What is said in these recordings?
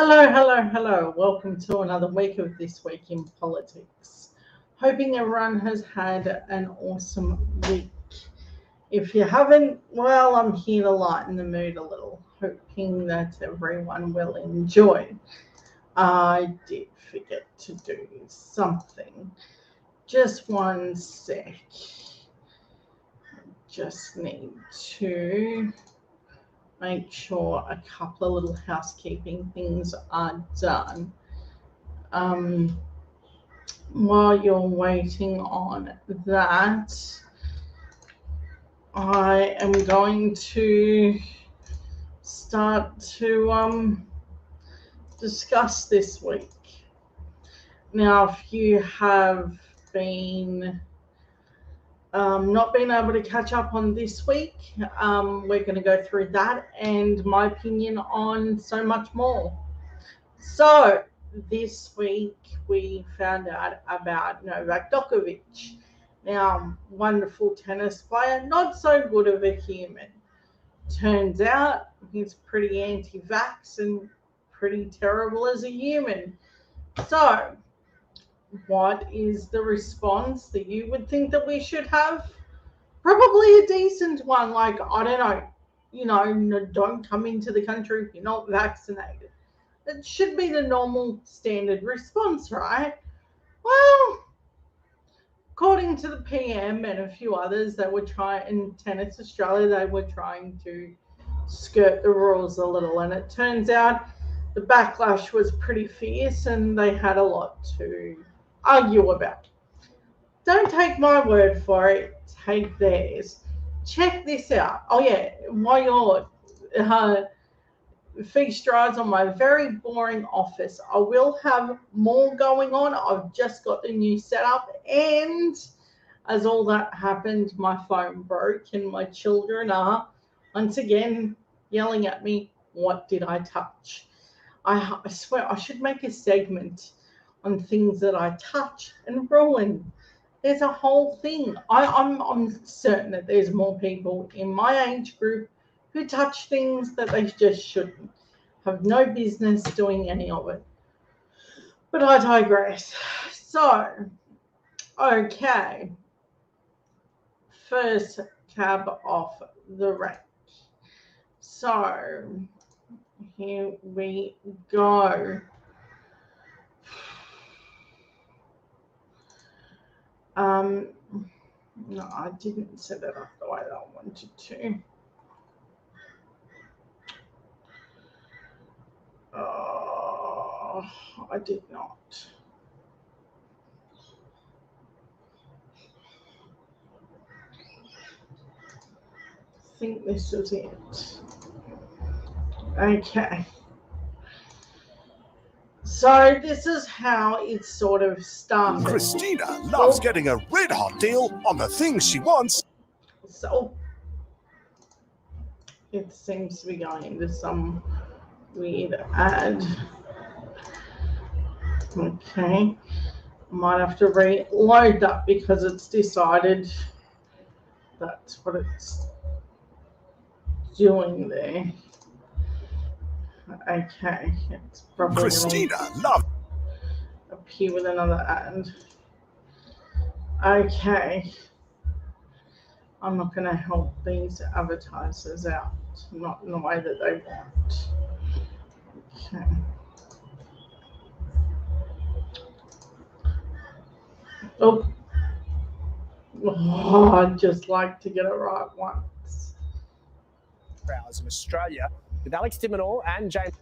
Hello, hello, hello. Welcome to another week of This Week in Politics. Hoping everyone has had an awesome week. If you haven't, well, I'm here to lighten the mood a little, hoping that everyone will enjoy. I did forget to do something. Just one sec. Just need to make sure a couple of little housekeeping things are done. While you're waiting on that, I am going to start to discuss this week. Now, if you have been not been able to catch up on this week, we're going to go through that and my opinion on so much more. So, this week we found out about Novak Djokovic. Now, wonderful tennis player, not so good of a human. Turns out he's pretty anti-vax and pretty terrible as a human. So, what is the response that you would think that we should have? Probably a decent one, like, I don't know, don't come into the country if you're not vaccinated. It should be the normal standard response, right? Well, according to the PM and a few others that were trying in Tennis Australia, they were trying to skirt the rules a little, and it turns out the backlash was pretty fierce and they had a lot to argue about. Don't take my word for it, take theirs. Check this out. Oh yeah, while you're feast drives on my very boring office, I will have more going on. I've just got the new setup, and as all that happened, my phone broke and my children are once again yelling at me, what did I touch? I swear I should make a segment on things that I touch and ruin. There's a whole thing. I'm certain that there's more people in my age group who touch things that they just shouldn't. Have no business doing any of it. But I digress. So, okay. First cab off the rank. So, here we go. No, I didn't set it up the way that I wanted to. I did not. I think this is it. Okay. So this is how it sort of started. Christina loves getting a red hot deal on the things she wants. So it seems to be going into some weird ad. Okay. Might have to reload that because it's decided that's what it's doing there. Okay, it's probably Christina loves appear with another ad. Okay, I'm not going to help these advertisers out, not in the way that they want. Okay. Oh, I'd just like to get it right once. In Australia, with Alex de Minaur and James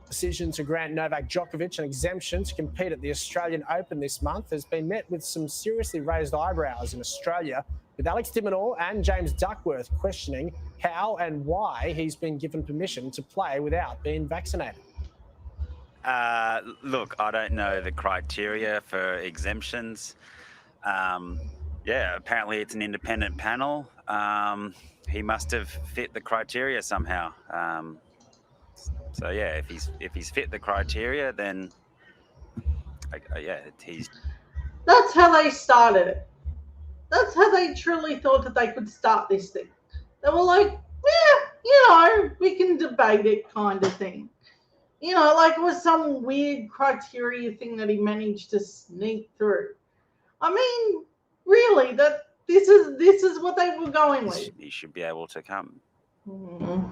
decision to grant Novak Djokovic an exemption to compete at the Australian Open this month has been met with some seriously raised eyebrows in Australia, with Alex de Minaur and James Duckworth questioning how and why he's been given permission to play without being vaccinated. Look, I don't know the criteria for exemptions. Apparently it's an independent panel. He must have fit the criteria somehow. If he's fit the criteria, then he's. That's how they started it. That's how they truly thought that they could start this thing. They were like, we can debate it kind of thing. You know, like it was some weird criteria thing that he managed to sneak through. I mean, really, that this is what they were going with. He should be able to come. Mm.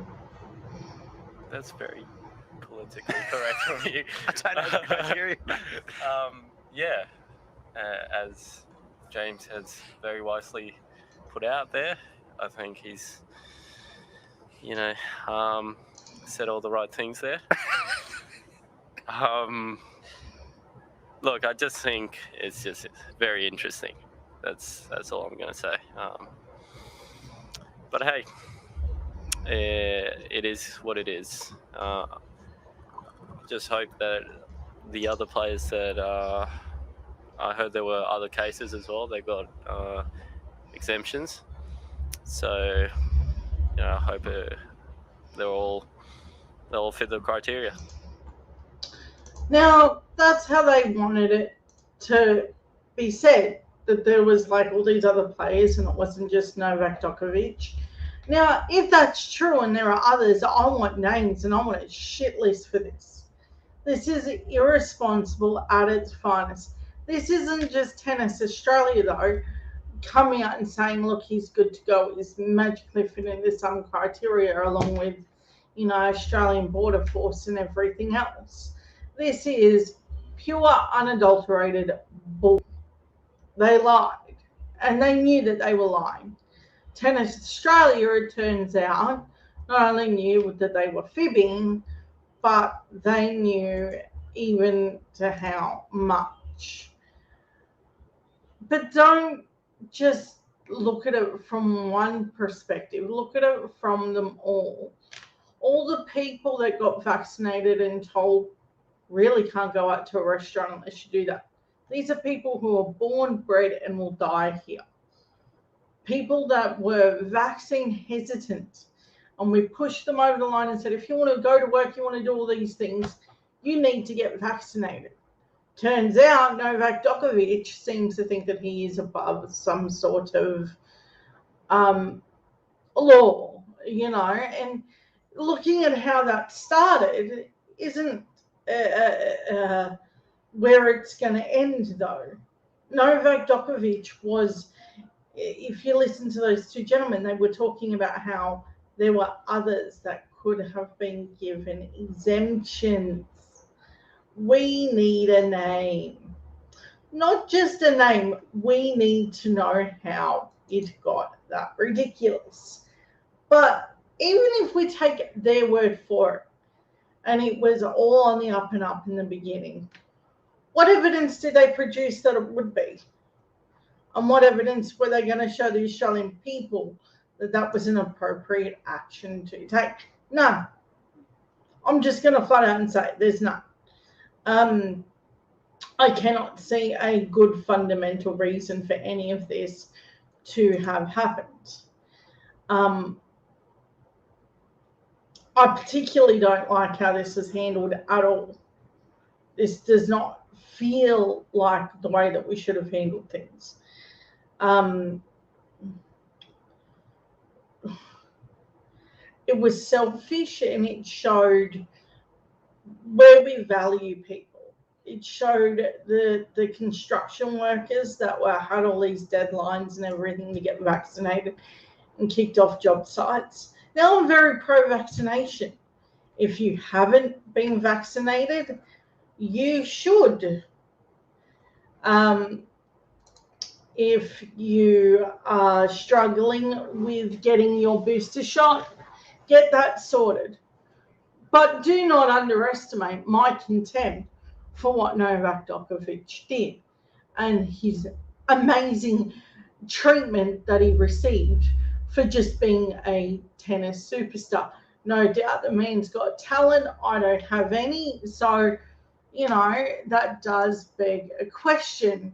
That's very politically correct from you. I don't know the criteria. Yeah, as James has very wisely put out there, I think he's, said all the right things there. Look, I just think it's just very interesting. That's all I'm going to say. But hey, it is what it is. Just hope that the other players that I heard there were other cases as well. They got exemptions, so I hope they'll fit the criteria. Now, that's how they wanted it to be said, that there was like all these other players and it wasn't just Novak Djokovic. Now, if that's true and there are others, I want names and I want a shit list for this. This is irresponsible at its finest. This isn't just Tennis Australia, though, coming out and saying, look, he's good to go. He's magically fit into some criteria along with, Australian Border Force and everything else. This is pure, unadulterated bull. They lied, and they knew that they were lying. Tennis Australia, it turns out, not only knew that they were fibbing, but they knew even to how much. But don't just look at it from one perspective. Look at it from them all. All the people that got vaccinated and told really can't go out to a restaurant unless you do that. These are people who are born, bred, and will die here. People that were vaccine hesitant, and we pushed them over the line and said, if you want to go to work, you want to do all these things, you need to get vaccinated. Turns out Novak Djokovic seems to think that he is above some sort of law, and looking at how that started isn't where it's going to end, though. Novak Djokovic was, if you listen to those two gentlemen, they were talking about how there were others that could have been given exemptions. We need a name. Not just a name, we need to know how it got that ridiculous. But even if we take their word for it, and it was all on the up and up in the beginning, what evidence did they produce that it would be? And what evidence were they going to show the Australian people that that was an appropriate action to take? None. I'm just going to flat out and say there's none. I cannot see a good fundamental reason for any of this to have happened. I particularly don't like how this is handled at all. This does not feel like the way that we should have handled things. It was selfish, and it showed where we value people. It showed the construction workers that had all these deadlines and everything to get vaccinated and kicked off job sites. Now, I'm very pro-vaccination. If you haven't been vaccinated, you should. If you are struggling with getting your booster shot, get that sorted. But do not underestimate my contempt for what Novak Djokovic did and his amazing treatment that he received for just being a tennis superstar. No doubt the man's got talent. I don't have any. So, that does beg a question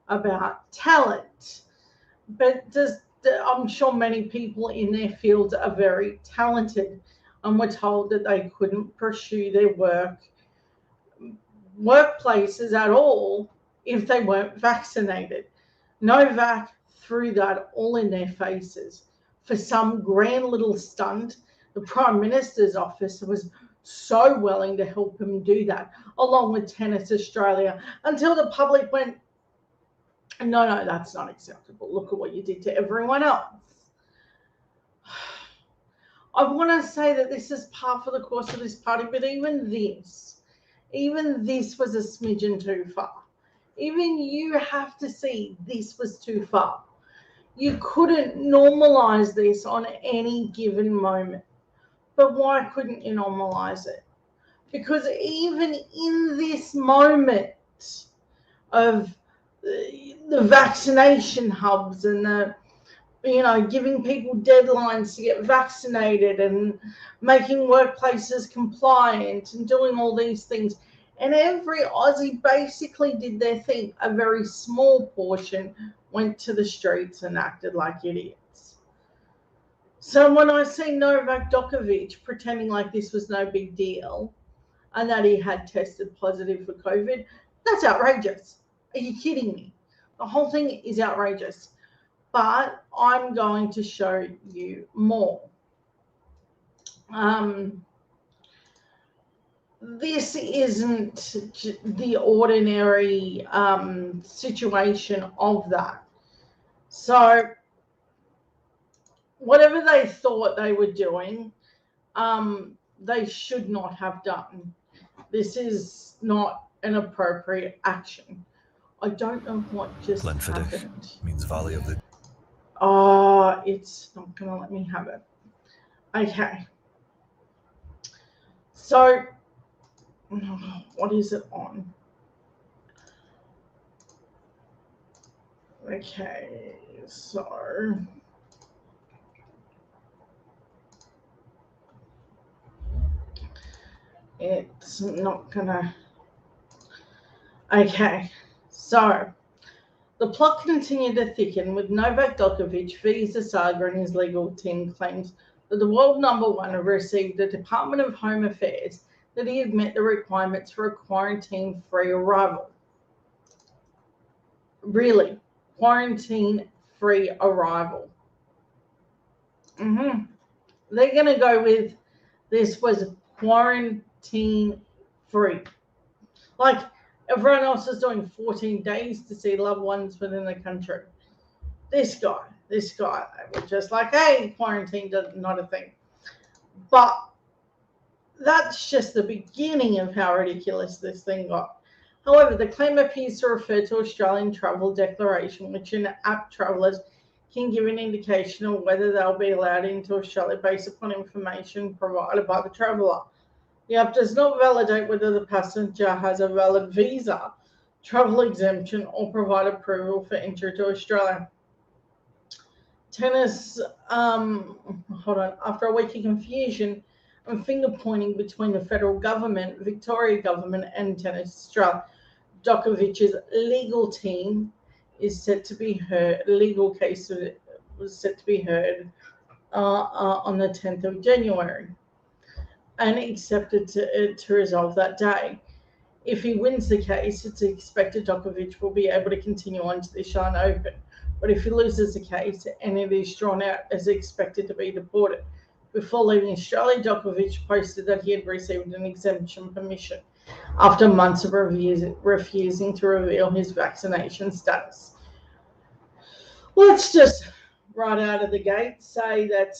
about talent. But I'm sure many people in their field are very talented and were told that they couldn't pursue their workplaces at all if they weren't vaccinated. Novak threw that all in their faces for some grand little stunt the Prime Minister's office was so willing to help him do that, along with Tennis Australia, until the public went, no, that's not acceptable. Look at what you did to everyone else. I want to say that this is par for the course of this party, but even this was a smidgen too far. Even you have to see this was too far. You couldn't normalize this on any given moment. But why couldn't you normalize it? Because even in this moment of the vaccination hubs and the, giving people deadlines to get vaccinated and making workplaces compliant and doing all these things, and every Aussie basically did their thing, a very small portion went to the streets and acted like idiots. So when I see Novak Djokovic pretending like this was no big deal and that he had tested positive for COVID, that's outrageous. Are you kidding me? The whole thing is outrageous. But I'm going to show you more. This isn't the ordinary situation of that. So whatever they thought they were doing, they should not have done. This is not an appropriate action. I don't know what just happened. Means Valley of the... Oh, it's not going to let me have it. Okay. So, what is it on? Okay, so... It's not going to... Okay, so... The plot continued to thicken with Novak Djokovic, visa saga, and his legal team claims that the world number one had received the Department of Home Affairs that he had met the requirements for a quarantine-free arrival. Really, quarantine-free arrival. They're going to go with this was quarantine-free. Like, everyone else is doing 14 days to see loved ones within the country. This guy, they were just like, hey, quarantine does not a thing. But that's just the beginning of how ridiculous this thing got. However, the claim appears to refer to Australian Travel Declaration, which in app travellers can give an indication of whether they'll be allowed into Australia based upon information provided by the traveller. The app does not validate whether the passenger has a valid visa, travel exemption, or provide approval for entry to Australia. Tennis, after a week of confusion and finger pointing between the federal government, Victoria government, and Tennis Australia, Djokovic's legal team is set to be heard. Legal case was set to be heard on the 10th of January. And accepted to resolve that day. If he wins the case, it's expected Djokovic will be able to continue on to the Australian Open. But if he loses the case and it is drawn out, as expected to be deported. Before leaving Australia, Djokovic posted that he had received an exemption permission after months of refusing to reveal his vaccination status. Let's just right out of the gate say that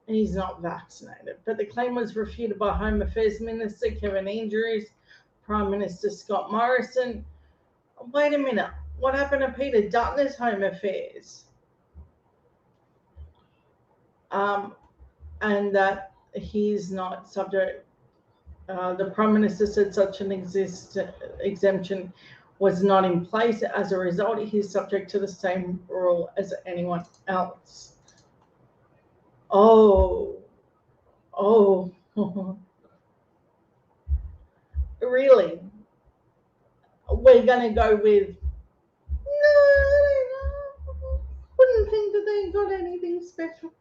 he's not vaccinated. But the claim was refuted by Home Affairs Minister Kevin Andrews, Prime Minister Scott Morrison. Wait a minute. What happened to Peter Dutton's Home Affairs? And that he's not subject. The Prime Minister said such an exemption was not in place. As a result, he's subject to the same rule as anyone else. Oh, really? We're going to go with, no, wouldn't think that they got anything special.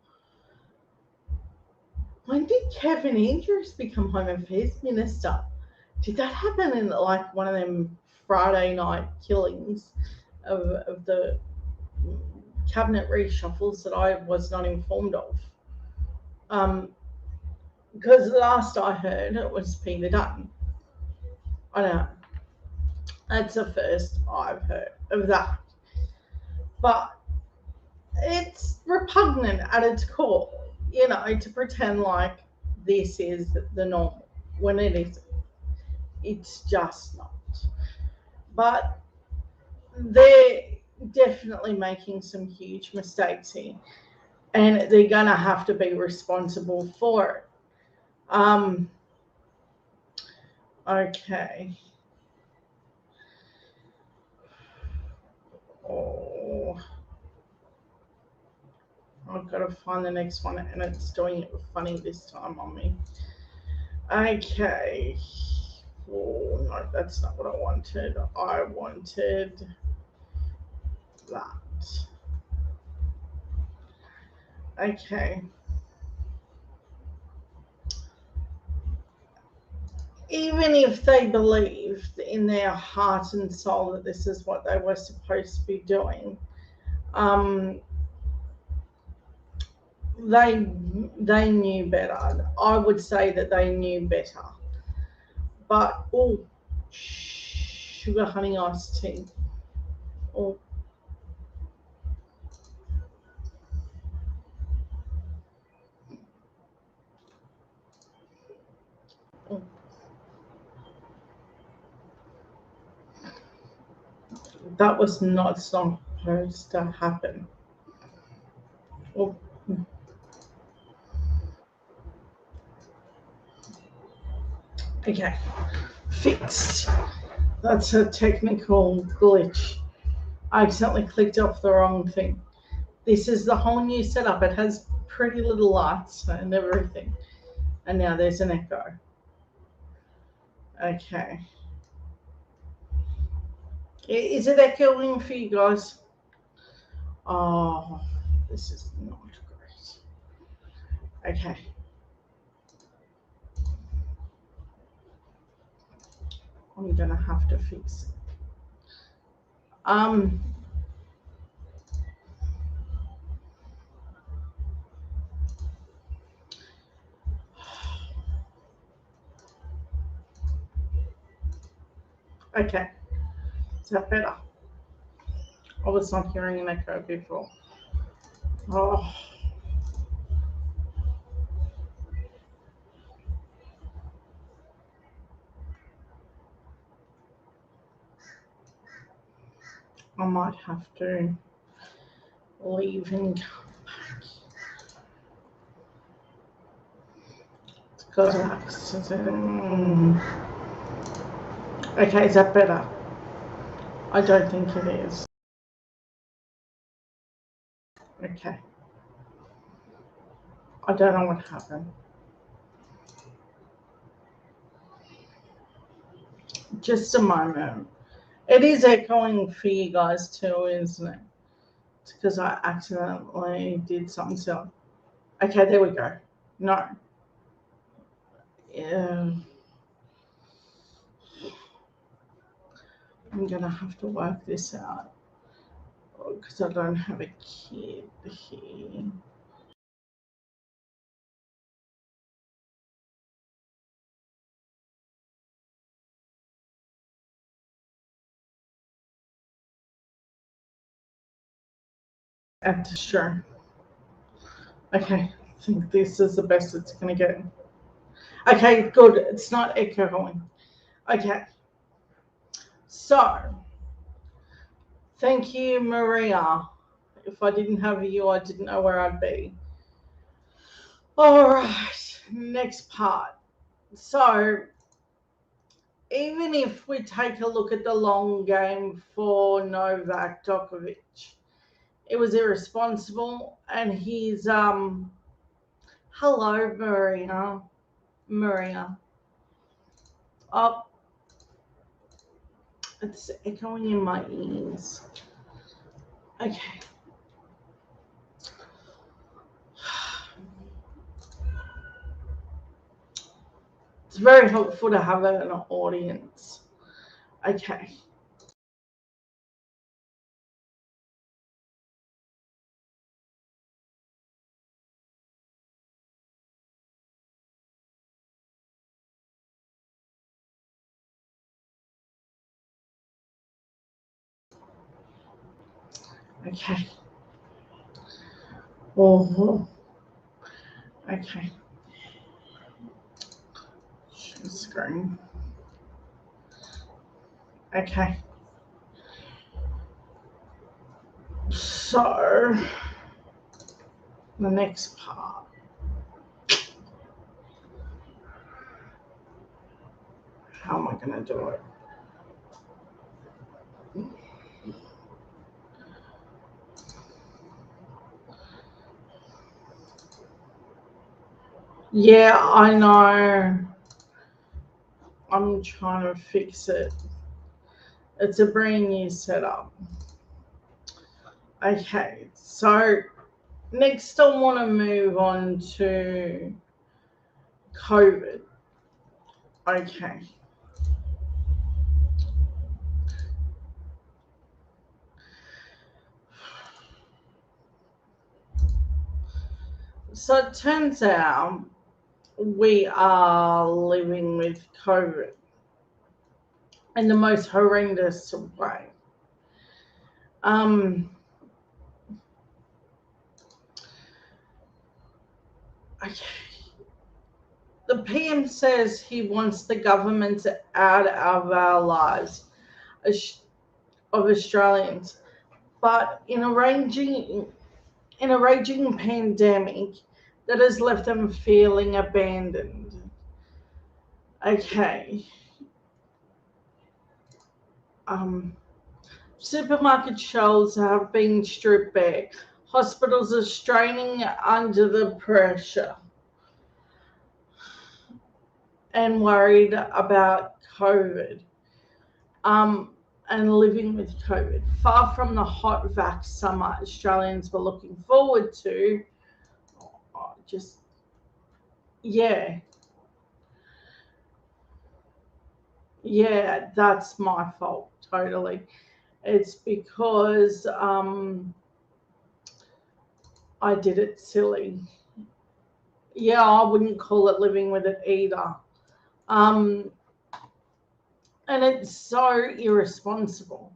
When did Kevin Andrews become Home Affairs Minister? Did that happen in like one of them Friday night killings of the cabinet reshuffles that I was not informed of? Because last I heard it was Peter Dutton. I know. That's the first I've heard of that. But it's repugnant at its core, to pretend like this is the normal when it isn't. It's just not. But they're definitely making some huge mistakes here, and they're going to have to be responsible for it. Okay. Oh, I've got to find the next one, and it's doing it funny this time on me. Okay. Oh, no, that's not what I wanted. I wanted that. Okay. Even if they believed in their heart and soul that this is what they were supposed to be doing, they knew better. I would say that they knew better. But sugar honey iced tea. Oh. Oh. That was not supposed to happen. Oh. Okay, fixed. That's a technical glitch. I accidentally clicked off the wrong thing. This is the whole new setup. It has pretty little lights and everything. And now there's an echo. Okay. Is it echoing for you guys? Oh, this is not great. Okay. I'm gonna have to fix it. Okay. Is that better? I was not hearing an echo before. Oh. I might have to leave and come back. It's because of accident. Okay, is that better? I don't think it is. Okay. I don't know what happened. Just a moment. It is echoing for you guys too, isn't it? It's because I accidentally did something silly. Okay, there we go. No. Yeah. I'm gonna have to work this out because I don't have a kid here. And sure. Okay, I think this is the best it's gonna get. Okay, good. It's not echoing. Okay. So, thank you, Maria. If I didn't have you, I didn't know where I'd be. All right, next part. So, even if we take a look at the long game for Novak Djokovic, it was irresponsible, and he's hello, Maria. Oh, it's echoing in my ears. Okay. It's very helpful to have an audience. Okay. Okay. Oh. Okay. Share screen. Okay. So the next part. How am I going to do it? Yeah, I know. I'm trying to fix it. It's a brand new setup. Okay, so next I want to move on to COVID. Okay. So it turns out we are living with COVID in the most horrendous way. Okay. The PM says he wants the government out of our lives of Australians, but in a raging pandemic that has left them feeling abandoned. Okay. Supermarket shelves have been stripped bare. Hospitals are straining under the pressure and worried about COVID. And living with COVID. Far from the hot vax summer Australians were looking forward to. Yeah, that's my fault, totally. It's because I did it silly. Yeah, I wouldn't call it living with it either. And it's so irresponsible.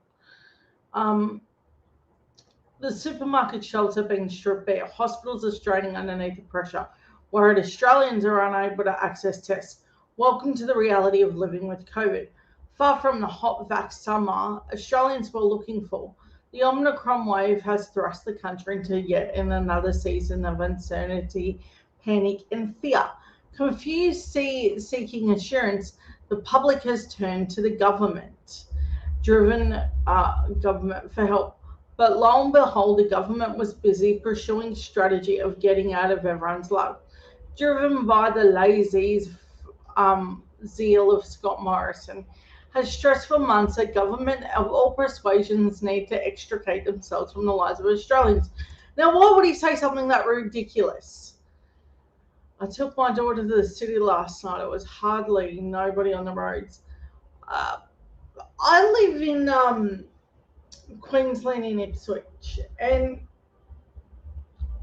The supermarket shelves have been stripped bare. Hospitals are straining underneath the pressure. Worried Australians are unable to access tests. Welcome to the reality of living with COVID. Far from the hot vax summer Australians were looking for, the Omicron wave has thrust the country into yet another season of uncertainty, panic, and fear. Confused, seeking assurance, the public has turned to the government-driven government for help. But lo and behold, the government was busy pursuing strategy of getting out of everyone's life, driven by the lazy zeal of Scott Morrison. Has stressed for months that government of all persuasions need to extricate themselves from the lives of Australians. Now, why would he say something that ridiculous? I took my daughter to the city last night. It was hardly nobody on the roads. I live in Queensland in Ipswich, and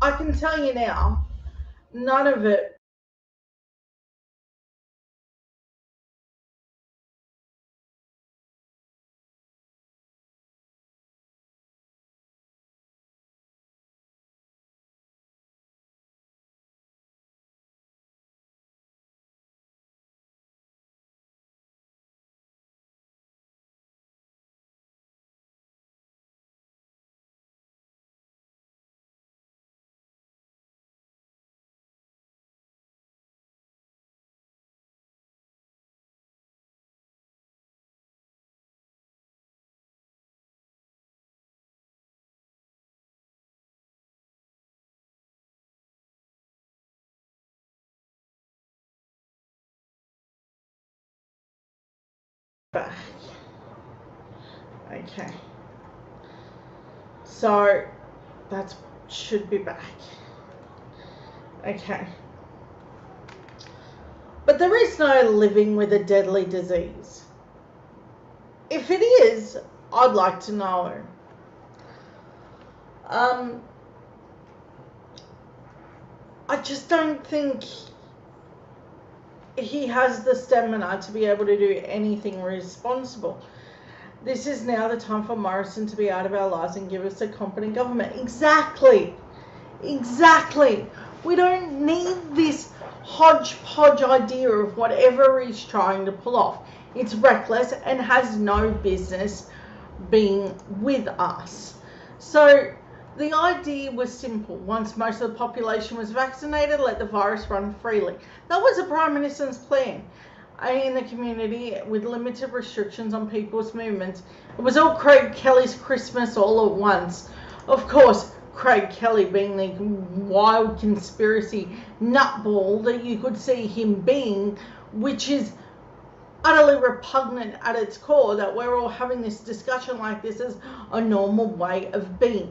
I can tell you now, none of it back. Okay. So that should be back. Okay. But there is no living with a deadly disease. If it is, I'd like to know. I just don't think he has the stamina to be able to do anything responsible. This is now the time for Morrison to be out of our lives and give us a competent government. Exactly. We don't need this hodgepodge idea of whatever he's trying to pull off. It's reckless and has no business being with us. So the idea was simple. Once most of the population was vaccinated, let the virus run freely. That was the Prime Minister's plan in the community, with limited restrictions on people's movements. It was all Craig Kelly's Christmas all at once. Of course, Craig Kelly being the wild conspiracy nutball that you could see him being, which is utterly repugnant at its core, that we're all having this discussion like this as a normal way of being.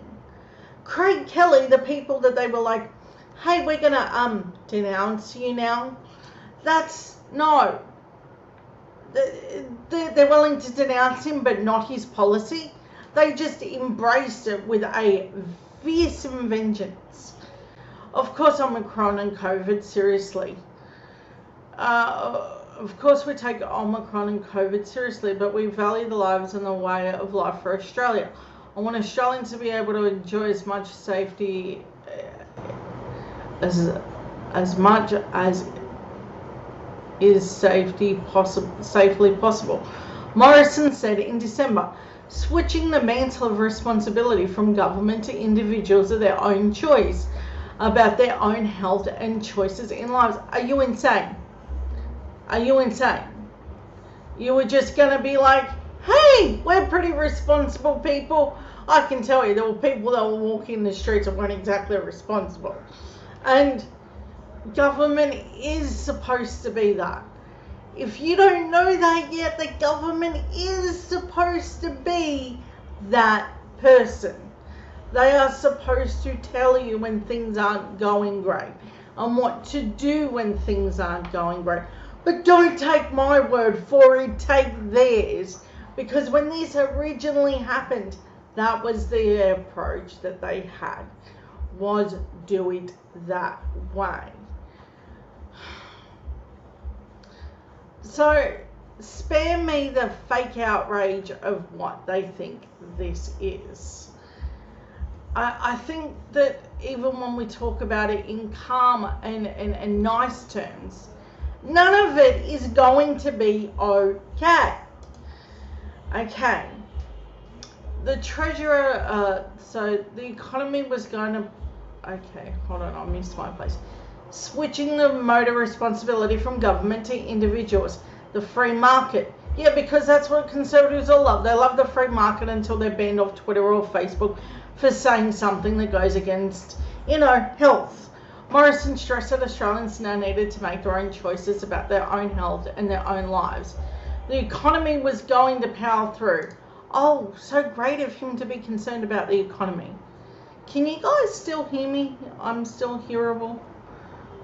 Craig Kelly, the people that they were like, hey, we're gonna denounce you now. No. They're willing to denounce him, but not his policy. They just embraced it with a fearsome vengeance. Of course, Omicron and COVID seriously. Of course, we take Omicron and COVID seriously, but we value the lives and the way of life for Australia. I want Australians to be able to enjoy as much safety as much as is safely possible. Morrison said in December, switching the mantle of responsibility from government to individuals of their own choice about their own health and choices in lives. Are you insane? You were just going to be like, hey, we're pretty responsible people. I can tell you there were people that were walking the streets that weren't exactly responsible. And government is supposed to be that. If you don't know that yet, the government is supposed to be that person. They are supposed to tell you when things aren't going great and what to do when things aren't going great. But don't take my word for it, take theirs. Because when this originally happened, that was the approach that they had, was do it that way. So spare me the fake outrage of what they think this is. I think that even when we talk about it in calm and nice terms, none of it is going to be okay. Okay. The Treasurer, so the economy was going to, okay, hold on, I missed my place. Switching the motor responsibility from government to individuals. The free market. Yeah, because that's what conservatives all love. They love the free market until they're banned off Twitter or Facebook for saying something that goes against, health. Morrison stressed that Australians now needed to make their own choices about their own health and their own lives. The economy was going to power through. Oh, so great of him to be concerned about the economy. Can you guys still hear me? I'm still hearable.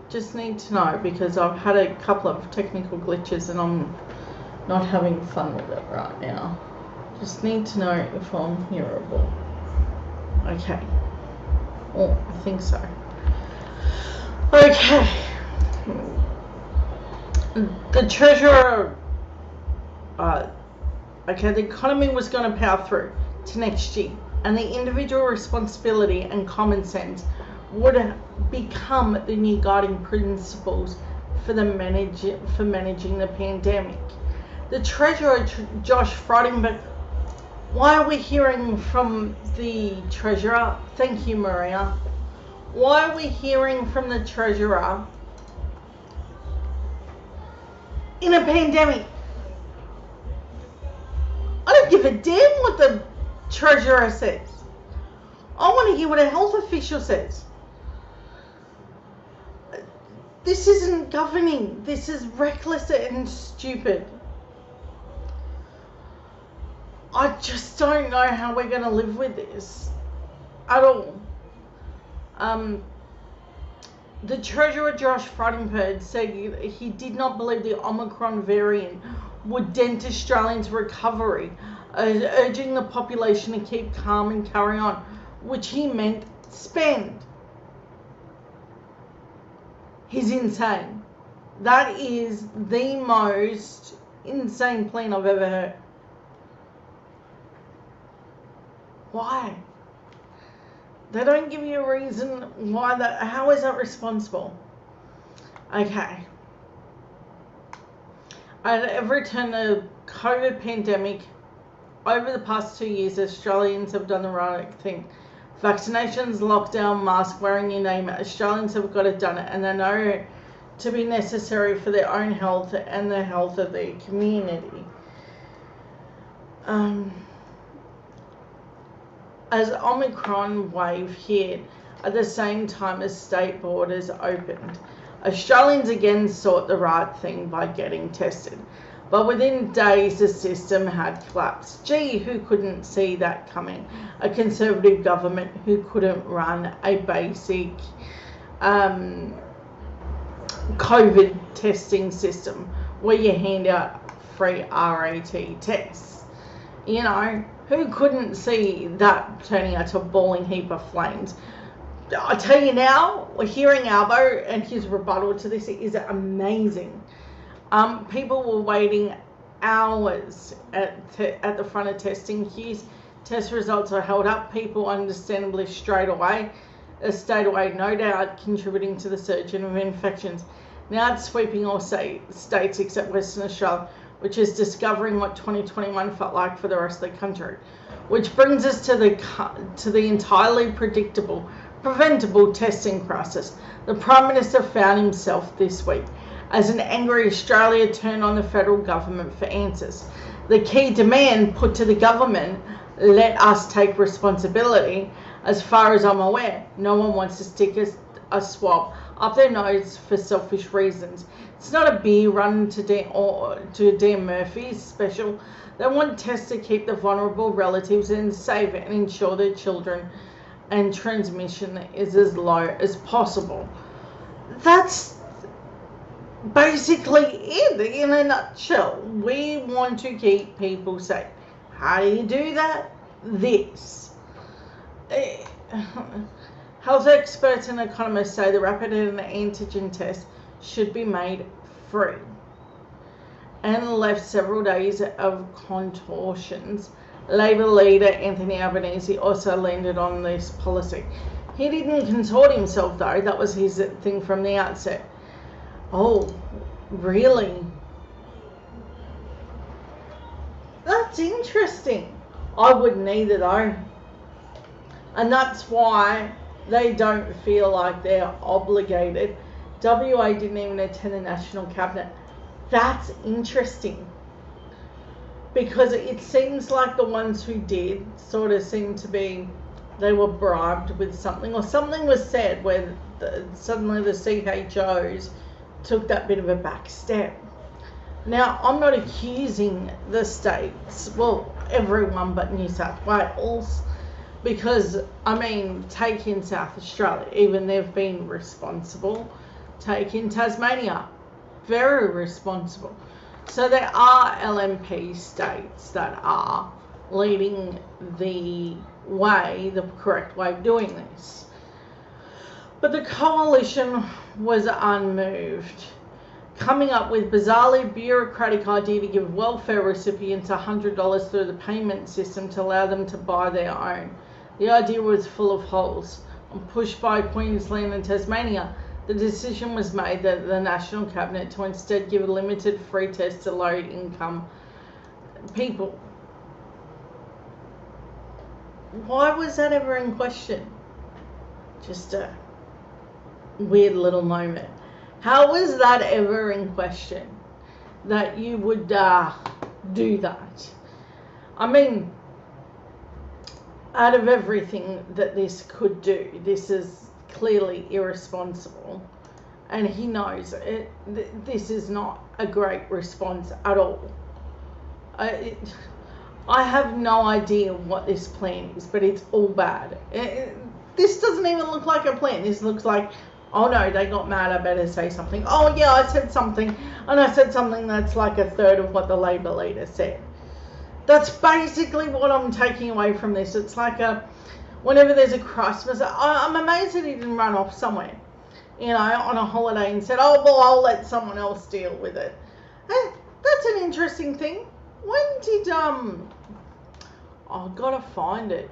Just need to know, because I've had a couple of technical glitches and I'm not having fun with it right now. Just need to know if I'm hearable. Okay. Oh, I think so. Okay. The Treasurer, the economy was going to power through to next year, and the individual responsibility and common sense would become the new guiding principles for managing the pandemic. The Treasurer, Josh Frydenberg, why are we hearing from the Treasurer? Thank you, Maria. Why are we hearing from the Treasurer in a pandemic? I don't give a damn what the Treasurer says. I want to hear what a health official says. This isn't governing. This is reckless and stupid. I just don't know how we're going to live with this at all. The Treasurer, Josh Frydenberg, said he did not believe the Omicron variant would dent Australians' recovery, urging the population to keep calm and carry on, which he meant spend. He's insane. That is the most insane plan I've ever heard. Why? They don't give you a reason why that. How is that responsible? Okay. At every turn of the COVID pandemic, over the past 2 years, Australians have done the right thing. Vaccinations, lockdown, mask wearing, you name it. Australians have got it done it, and they know it to be necessary for their own health and the health of their community. As Omicron wave hit at the same time as state borders opened, Australians again sought the right thing by getting tested. But within days, the system had collapsed. Gee, who couldn't see that coming? A Conservative government who couldn't run a basic COVID testing system where you hand out free RAT tests. You know, who couldn't see that turning out to a boiling heap of flames? I tell you now, hearing Albo and his rebuttal to this is amazing. People were waiting hours at the front of testing queues. Test results are held up. People understandably stayed away, no doubt contributing to the surge of infections. Now it's sweeping all states except Western Australia, which is discovering what 2021 felt like for the rest of the country. Which brings us to the entirely predictable, preventable testing crisis. The Prime Minister found himself this week as an angry Australia turned on the federal government for answers. The key demand put to the government, let us take responsibility. As far as I'm aware, no one wants to stick a swab up their nose for selfish reasons. It's not a beer run to Dan Murphy's special. They want tests to keep the vulnerable relatives safe and ensure their children and transmission is as low as possible. That's basically it in a nutshell. We want to keep people safe. How do you do that? This. Health experts and economists say the rapid antigen test should be made free, and left several days of contortions. Labor leader Anthony Albanese also landed on this policy. He didn't contort himself though, that was his thing from the outset. Oh, really? That's interesting. I wouldn't either though. And that's why they don't feel like they're obligated. WA didn't even attend the National Cabinet. That's interesting. Because it seems like the ones who did sort of seem to be, they were bribed with something, or something was said where suddenly the CHOs took that bit of a back step. Now, I'm not accusing the states, well, everyone but New South Wales, because, I mean, take in South Australia, even they've been responsible. Take in Tasmania, very responsible. So there are LNP states that are leading the way, the correct way of doing this. But the coalition was unmoved, coming up with bizarrely bureaucratic idea to give welfare recipients $100 through the payment system to allow them to buy their own. The idea was full of holes. Pushed by Queensland and Tasmania, the decision was made that the National Cabinet to instead give a limited free test to low-income people. Why was that ever in question? Just a weird little moment. How was that ever in question? That you would do that? I mean, out of everything that this could do, this is clearly irresponsible, and he knows it. This is not a great response at all. I have no idea what this plan is, but it's all bad. This doesn't even look like a plan. This looks like, oh no, they got mad, I better say something. Oh yeah, I said something, and I said something that's like a third of what the Labor leader said. That's basically what I'm taking away from this. It's like whenever there's a crisis, I'm amazed that he didn't run off somewhere, on a holiday and said, oh, well, I'll let someone else deal with it. That's an interesting thing. When I've got to find it.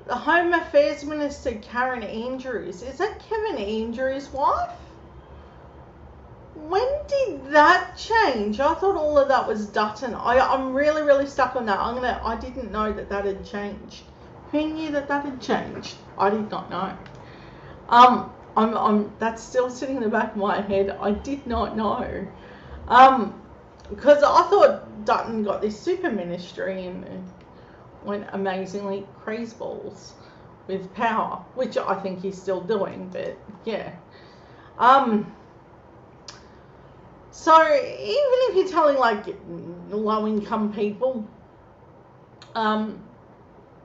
The Home Affairs Minister, Karen Andrews, is that Kevin Andrews' wife? When did that change? I thought all of that was Dutton. I'm really, really stuck on that. I didn't know that had changed. Who knew that had changed? I did not know. That's still sitting in the back of my head. I did not know. Because I thought Dutton got this super ministry and went amazingly crazeballs with power, which I think he's still doing, but yeah. So even if you're telling like low income people,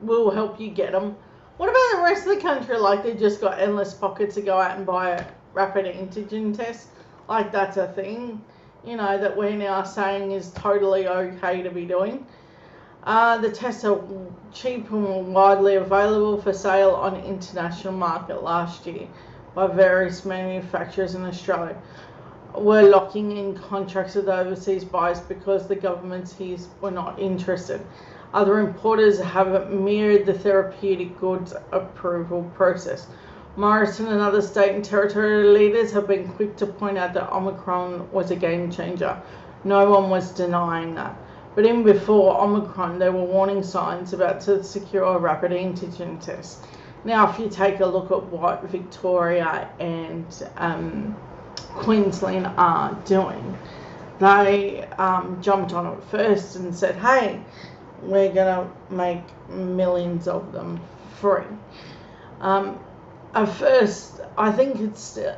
we'll help you get them. What about the rest of the country? Like they just got endless pockets to go out and buy a rapid antigen test. Like that's a thing, you know, that we're now saying is totally okay to be doing. The tests are cheap and widely available for sale on the international market last year by various manufacturers in Australia. We're locking in contracts with overseas buyers because the governments here were not interested. Other importers have mirrored the therapeutic goods approval process. Morrison and other state and territory leaders have been quick to point out that Omicron was a game changer. No one was denying that. But even before Omicron, there were warning signs about to secure a rapid antigen test. Now, if you take a look at what Victoria and Queensland are doing, they jumped on it first and said, hey, we're going to make millions of them free. At first, I think it's still...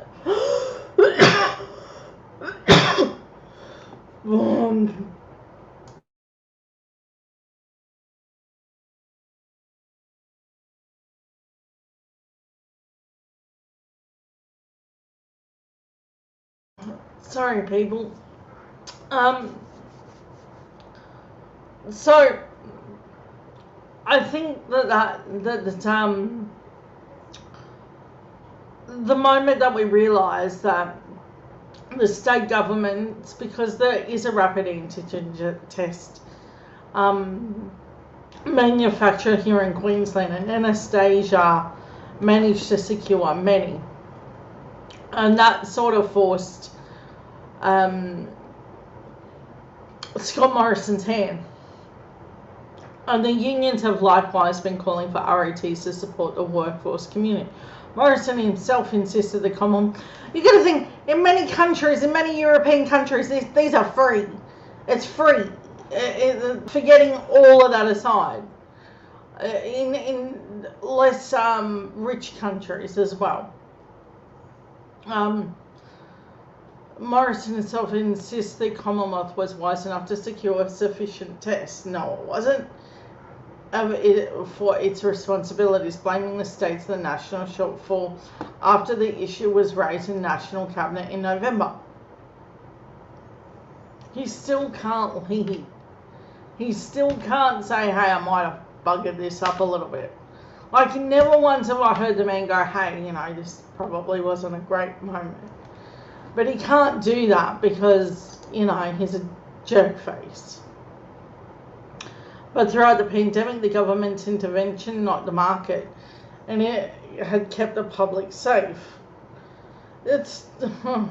Sorry, people. So I think that the moment that we realise that the state governments, because there is a rapid antigen test manufacturer here in Queensland, and Anastasia managed to secure many, and that sort of forced Scott Morrison's hand. And the unions have likewise been calling for RATs to support the workforce community. Morrison himself insisted the Commonwealth. You got to think, in many countries, in many European countries, these are free. It's free. Forgetting all of that aside, in less rich countries as well. Morrison himself insists the Commonwealth was wise enough to secure sufficient tests. No, it wasn't. For its responsibilities, blaming the states the national shortfall after the issue was raised in National Cabinet in November. He still can't lead. He still can't say, hey, I might have buggered this up a little bit. Like, never once have I heard the man go, hey, you know, this probably wasn't a great moment. But he can't do that because, you know, he's a jerk face. But throughout the pandemic, the government's intervention, not the market, and it had kept the public safe. It's... who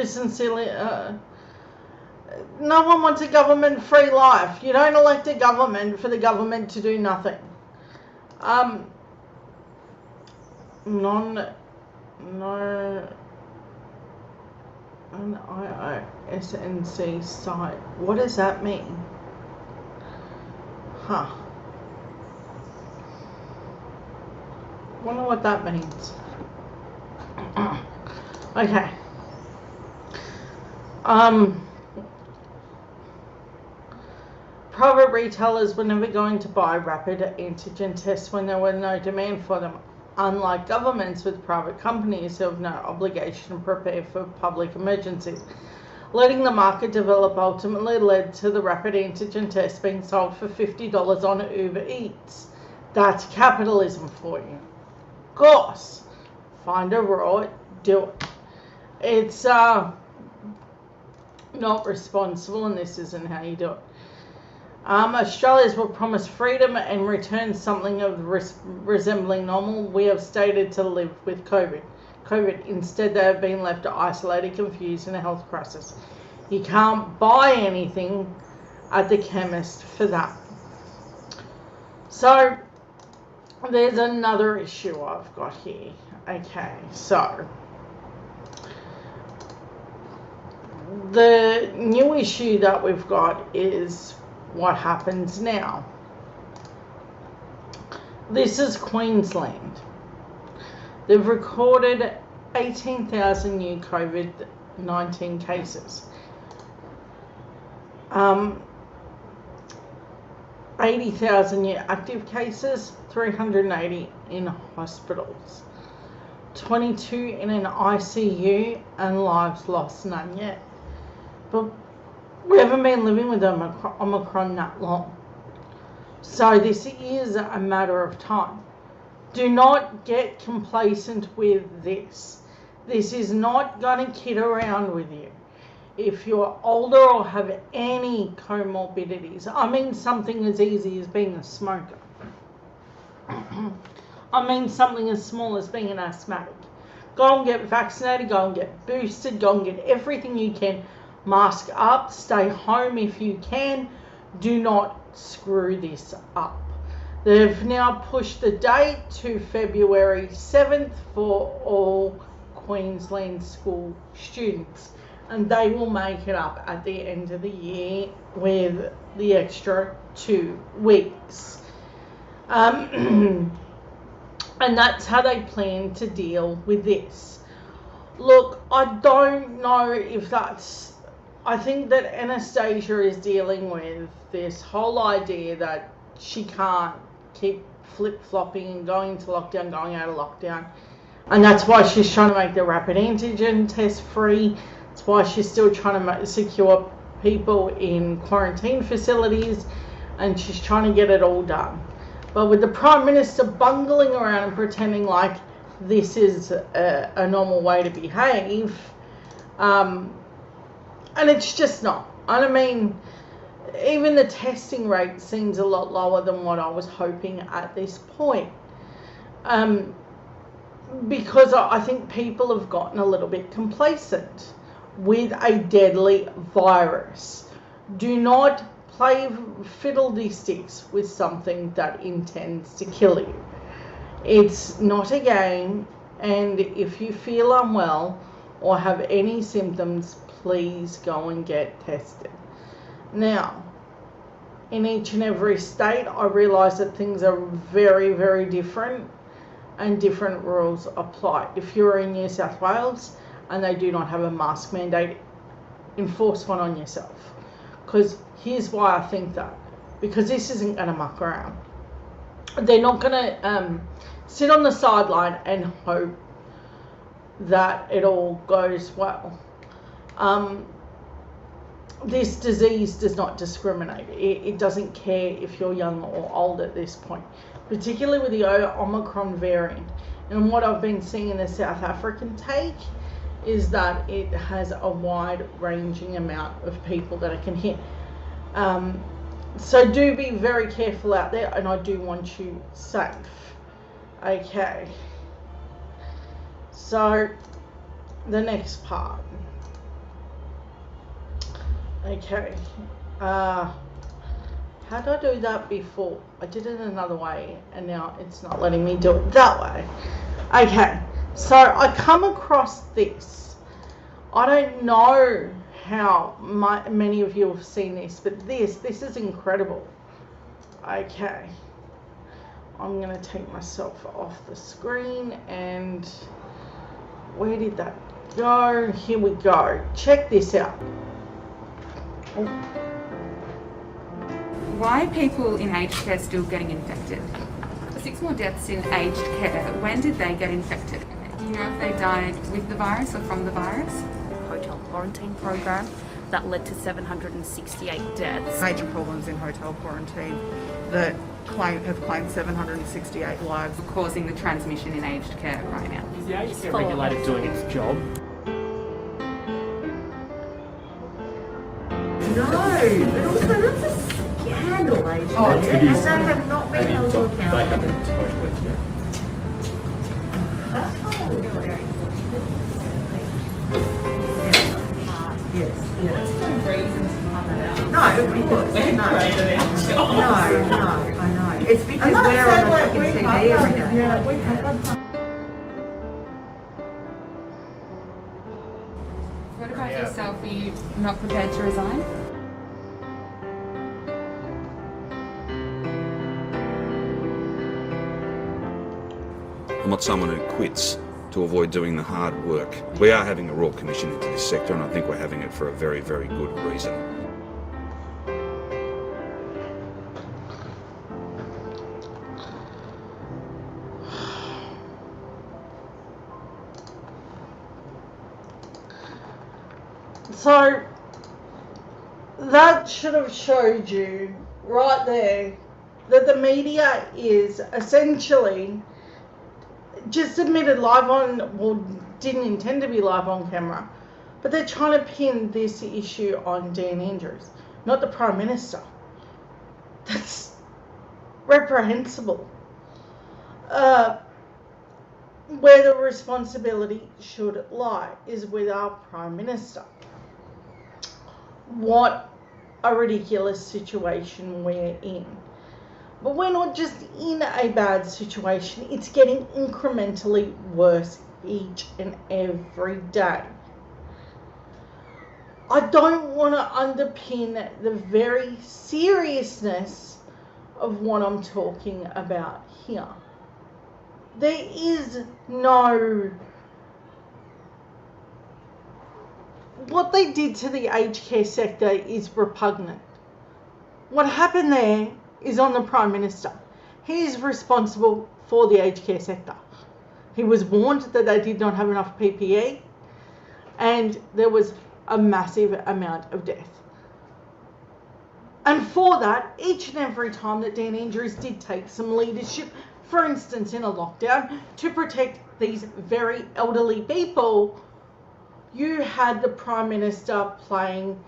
sincerely... no one wants a government-free life. You don't elect a government for the government to do nothing. An IOSNC site. What does that mean? Huh. Wonder what that means. Okay. Private retailers were never going to buy rapid antigen tests when there were no demand for them. Unlike governments with private companies who have no obligation to prepare for public emergencies. Letting the market develop ultimately led to the rapid antigen test being sold for $50 on Uber Eats. That's capitalism for you. Of course. Find a right, do it. it's not responsible, and this isn't how you do it. Australians will promise freedom and return something of resembling normal. We have stated to live with COVID. Instead, they have been left isolated, confused, in a health crisis. You can't buy anything at the chemist for that. So, there's another issue I've got here. Okay, so the new issue that we've got is what happens now. This is Queensland. They've recorded 18,000 new COVID-19 cases. 80,000 new active cases, 380 in hospitals, 22 in an ICU, and lives lost, none yet. But we haven't been living with Omicron that long. So this is a matter of time. Do not get complacent with this. This is not going to kid around with you. If you're older or have any comorbidities, I mean something as easy as being a smoker. I mean something as small as being an asthmatic. Go and get vaccinated, go and get boosted, go and get everything you can. Mask up, stay home if you can. Do not screw this up. They've now pushed the date to February 7th for all Queensland school students. And they will make it up at the end of the year with the extra 2 weeks. And that's how they plan to deal with this. Look, I don't know if that's... I think that Anastasia is dealing with this whole idea that she can't keep flip-flopping and going into lockdown, going out of lockdown. And that's why she's trying to make the rapid antigen test free. That's why she's still trying to secure people in quarantine facilities, and she's trying to get it all done. But with the Prime Minister bungling around and pretending like this is a normal way to behave, and it's just not. I mean, even the testing rate seems a lot lower than what I was hoping at this point. Because I think people have gotten a little bit complacent with a deadly virus. Do not play fiddle-dee-sticks with something that intends to kill you. It's not a game, and if you feel unwell or have any symptoms, please go and get tested. Now, in each and every state, I realise that things are very, very different and different rules apply. If you're in New South Wales and they do not have a mask mandate, enforce one on yourself. Because here's why I think that. Because this isn't going to muck around. They're not going to sit on the sideline and hope that it all goes well. This disease does not discriminate. It doesn't care if you're young or old at this point, particularly with the Omicron variant. And what I've been seeing in the South African take is that it has a wide-ranging amount of people that it can hit. So do be very careful out there, and I do want you safe. Okay. So the next part. Okay. How did I do that before? I did it another way, and now it's not letting me do it that way. Okay. So I come across this. I don't know how many of you have seen this, but this is incredible. Okay. I'm going to take myself off the screen, and where did that go? Here we go. Check this out. Oh. Why are people in aged care still getting infected? 6 more deaths in aged care. When did they get infected? Do you know if they died with the virus or from the virus? Hotel quarantine program that led to 768 deaths. Major problems in hotel quarantine that have claimed 768 lives. Causing the transmission in aged care right now. Is the aged care regulator doing its job? No, but also that's a scandal, agent. Oh, and it they is. have not been held to They account. haven't supposedly. Yes, yes. No, because no, I know. It's because we're on the fucking TV every day. Yeah, we have done. What about yourself? Are you not prepared to resign? I'm not someone who quits to avoid doing the hard work. We are having a Royal Commission into this sector, and I think we're having it for a very, very good reason. So that should have showed you right there that the media is essentially just admitted live on, well, didn't intend to be live on camera, but they're trying to pin this issue on Dean Andrews, not the Prime Minister. That's reprehensible. Where the responsibility should lie is with our Prime Minister. What a ridiculous situation we're in. But we're not just in a bad situation, it's getting incrementally worse each and every day. I don't want to underpin the very seriousness of what I'm talking about here. There is no... What they did to the aged care sector is repugnant. What happened there is on the Prime Minister. He is responsible for the aged care sector. He was warned that they did not have enough PPE, and there was a massive amount of death. And for that, each and every time that Dean Andrews did take some leadership, for instance in a lockdown, to protect these very elderly people, you had the Prime Minister playing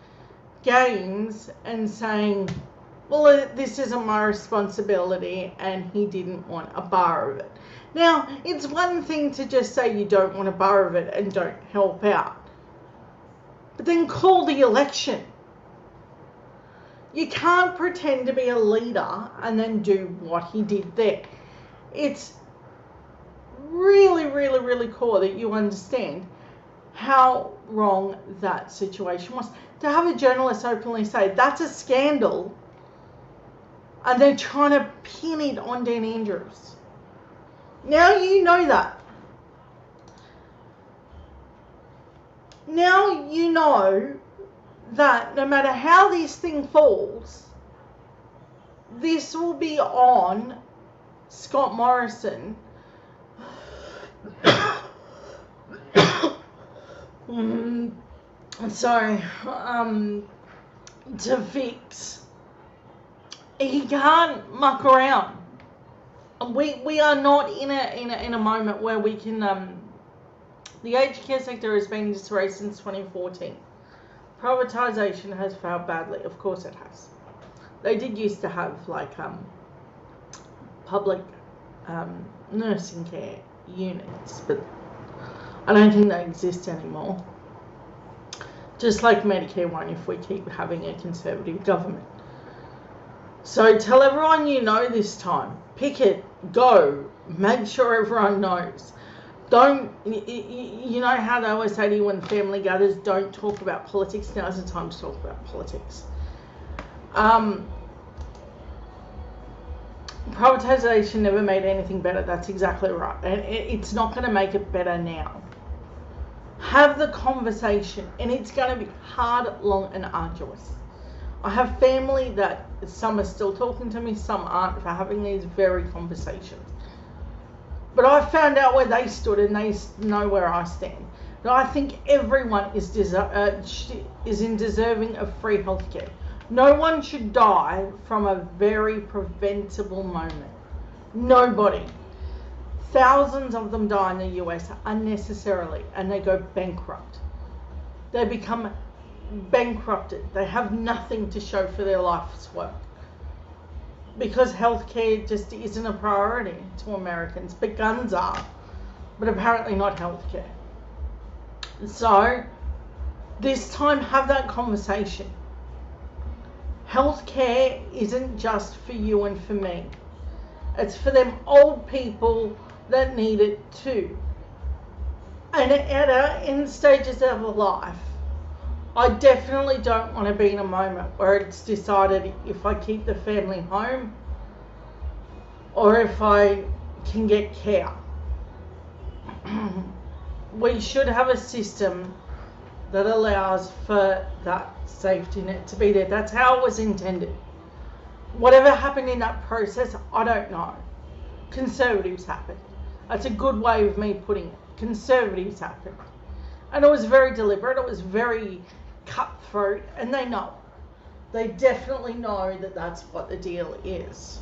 games and saying, well, this isn't my responsibility, and he didn't want a bar of it. Now, it's one thing to just say you don't want a bar of it and don't help out, but then call the election. You can't pretend to be a leader and then do what he did there. It's really, really, really core that you understand how wrong that situation was. To have a journalist openly say that's a scandal, and they're trying to pin it on Dean Andrews. Now you know that. Now you know that no matter how this thing falls, this will be on Scott Morrison to fix. He can't muck around. We are not in a moment where we can. The aged care sector has been in disarray since 2014. Privatisation has failed badly. Of course it has. They did used to have public nursing care units, but I don't think they exist anymore. Just like Medicare won't if we keep having a Conservative government. So tell everyone you know this time. Pick it. Go. Make sure everyone knows. Don't, you know how they always say to you when the family gathers, don't talk about politics. Now's the time to talk about politics. Privatisation never made anything better. That's exactly right. And it's not going to make it better now. Have the conversation, and it's going to be hard, long, and arduous. I have family that some are still talking to me, some aren't, for having these very conversations. But I found out where they stood, and they know where I stand. And I think everyone is in deserving of free healthcare. No one should die from a very preventable moment. Nobody. Thousands of them die in the US unnecessarily, and they go bankrupt. They become bankrupted. They have nothing to show for their life's work. Because healthcare just isn't a priority to Americans. But guns are. But apparently not healthcare. So, this time have that conversation. Healthcare isn't just for you and for me. It's for them old people that need it too. And at our end stages of life, I definitely don't want to be in a moment where it's decided if I keep the family home or if I can get care. We should have a system that allows for that safety net to be there. That's how it was intended. Whatever happened in that process, I don't know. Conservatives happened. That's a good way of me putting it. Conservatives happened. And it was very deliberate. It was very cutthroat. And they know. They definitely know that that's what the deal is.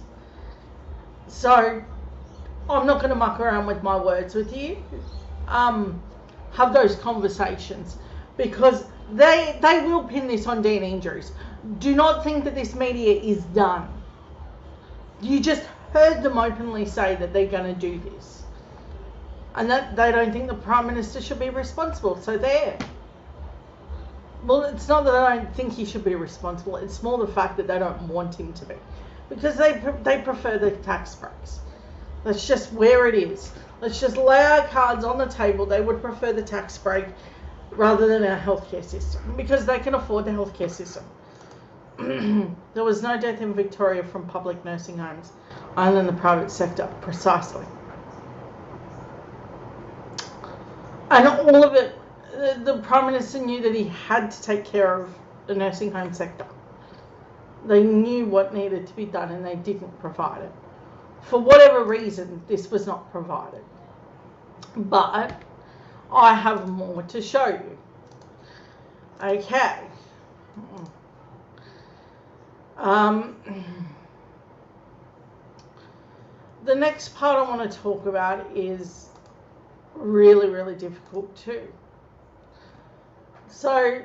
So, I'm not going to muck around with my words with you. Have those conversations. Because they will pin this on Dean Andrews. Do not think that this media is done. You just heard them openly say that they're going to do this. And that they don't think the Prime Minister should be responsible. So there. Well, it's not that I don't think he should be responsible. It's more the fact that they don't want him to be. Because they prefer the tax breaks. That's just where it is. Let's just lay our cards on the table. They would prefer the tax break rather than our healthcare system. Because they can afford the healthcare system. There was no death in Victoria from public nursing homes, only in the private sector, precisely. And all of it, the Prime Minister knew that he had to take care of the nursing home sector. They knew what needed to be done and they didn't provide it. For whatever reason, this was not provided. But I have more to show you. Okay. The next part I want to talk about is really, really difficult too. So,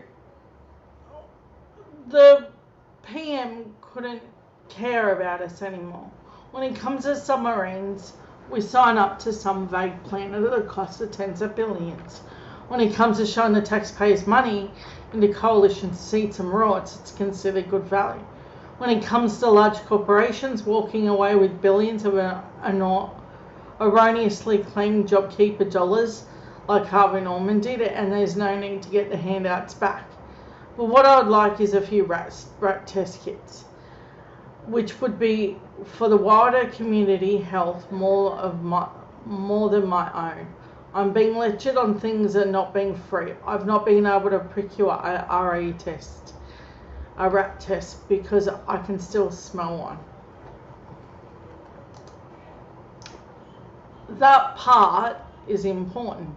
the PM couldn't care about us anymore. When it comes to submarines, we sign up to some vague plan at a cost of tens of billions. When it comes to showing the taxpayers' money into coalition seats and rorts, it's considered good value. When it comes to large corporations walking away with billions of erroneously claimed JobKeeper dollars like Harvey Norman did, and there's no need to get the handouts back. But what I would like is a few rat test kits, which would be for the wider community health more than my own. I'm being lectured on things that are not being free. I've not been able to procure a rat test because I can still smell one. That part is important.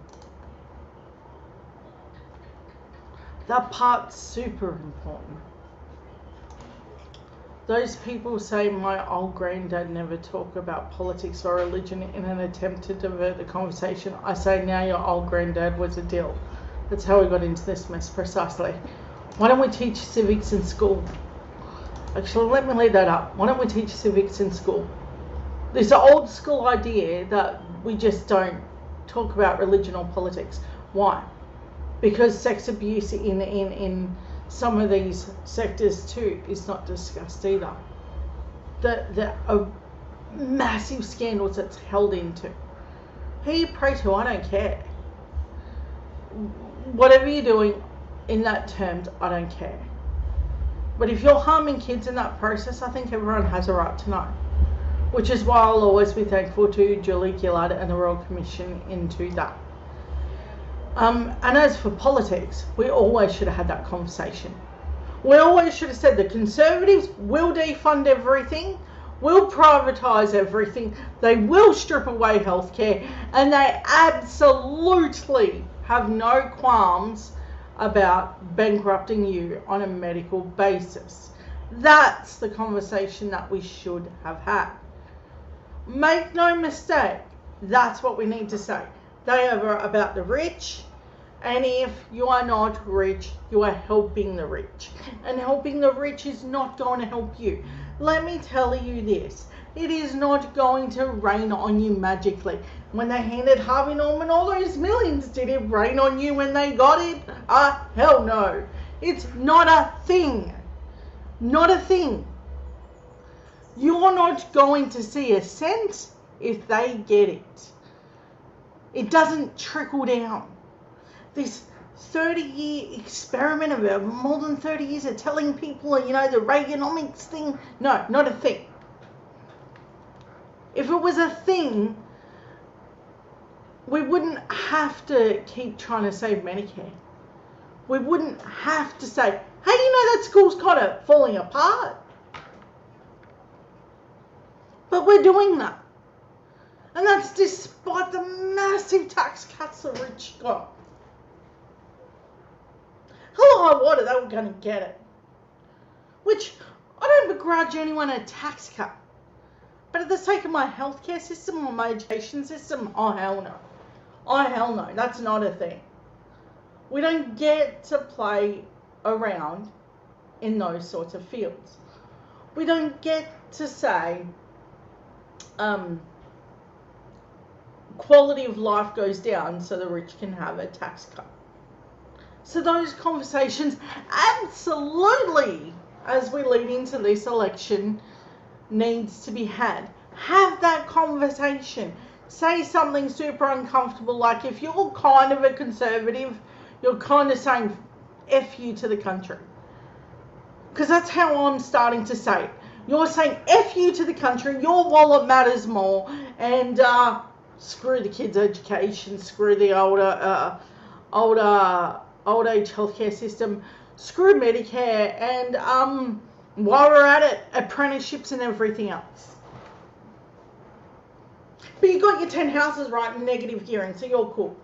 That part's super important. Those people say my old granddad never talked about politics or religion in an attempt to divert the conversation. I say now your old granddad was a dill. That's how we got into this mess, precisely. Why don't we teach civics in school? Actually, let me leave that up. Why don't we teach civics in school? This old school idea that we just don't talk about religion or politics. Why? Because sex abuse in some of these sectors too is not discussed either. The massive scandals it's held into. Who you pray to, I don't care. Whatever you're doing in that terms, I don't care. But if you're harming kids in that process, I think everyone has a right to know. Which is why I'll always be thankful to Julie Gillard and the Royal Commission into that. And as for politics, we always should have had that conversation. We always should have said the Conservatives will defund everything, will privatise everything, they will strip away healthcare, and they absolutely have no qualms about bankrupting you on a medical basis. That's the conversation that we should have had. Make no mistake, that's what we need to say. They are about the rich And if you are not rich, you are helping the rich. And helping the rich is not going to help you. Let me tell you this. It is not going to rain on you magically. When they handed Harvey Norman all those millions, did it rain on you when they got it? Hell no. It's not a thing. Not a thing. You're not going to see a cent if they get it. It doesn't trickle down. This 30-year experiment of more than 30 years of telling people, the Reaganomics thing. No, not a thing. If it was a thing, we wouldn't have to keep trying to save Medicare. We wouldn't have to say, hey, that school's kind of falling apart. But we're doing that. And that's despite the massive tax cuts the rich got. Hello, high water, they were going to get it. Which, I don't begrudge anyone a tax cut. But at the sake of my healthcare system or my education system, oh hell no. Oh hell no, that's not a thing. We don't get to play around in those sorts of fields. We don't get to say, quality of life goes down so the rich can have a tax cut. So those conversations absolutely, as we lead into this election, needs to be had. Have that conversation. Say something super uncomfortable, like if you're kind of a conservative, you're kind of saying F you to the country. Because that's how I'm starting to say it. You're saying F you to the country, your wallet matters more, and screw the kids' education, screw the old age healthcare system, screw Medicare, and while we're at it, apprenticeships and everything else. But you got your 10 houses right in negative gearing, so you're cool.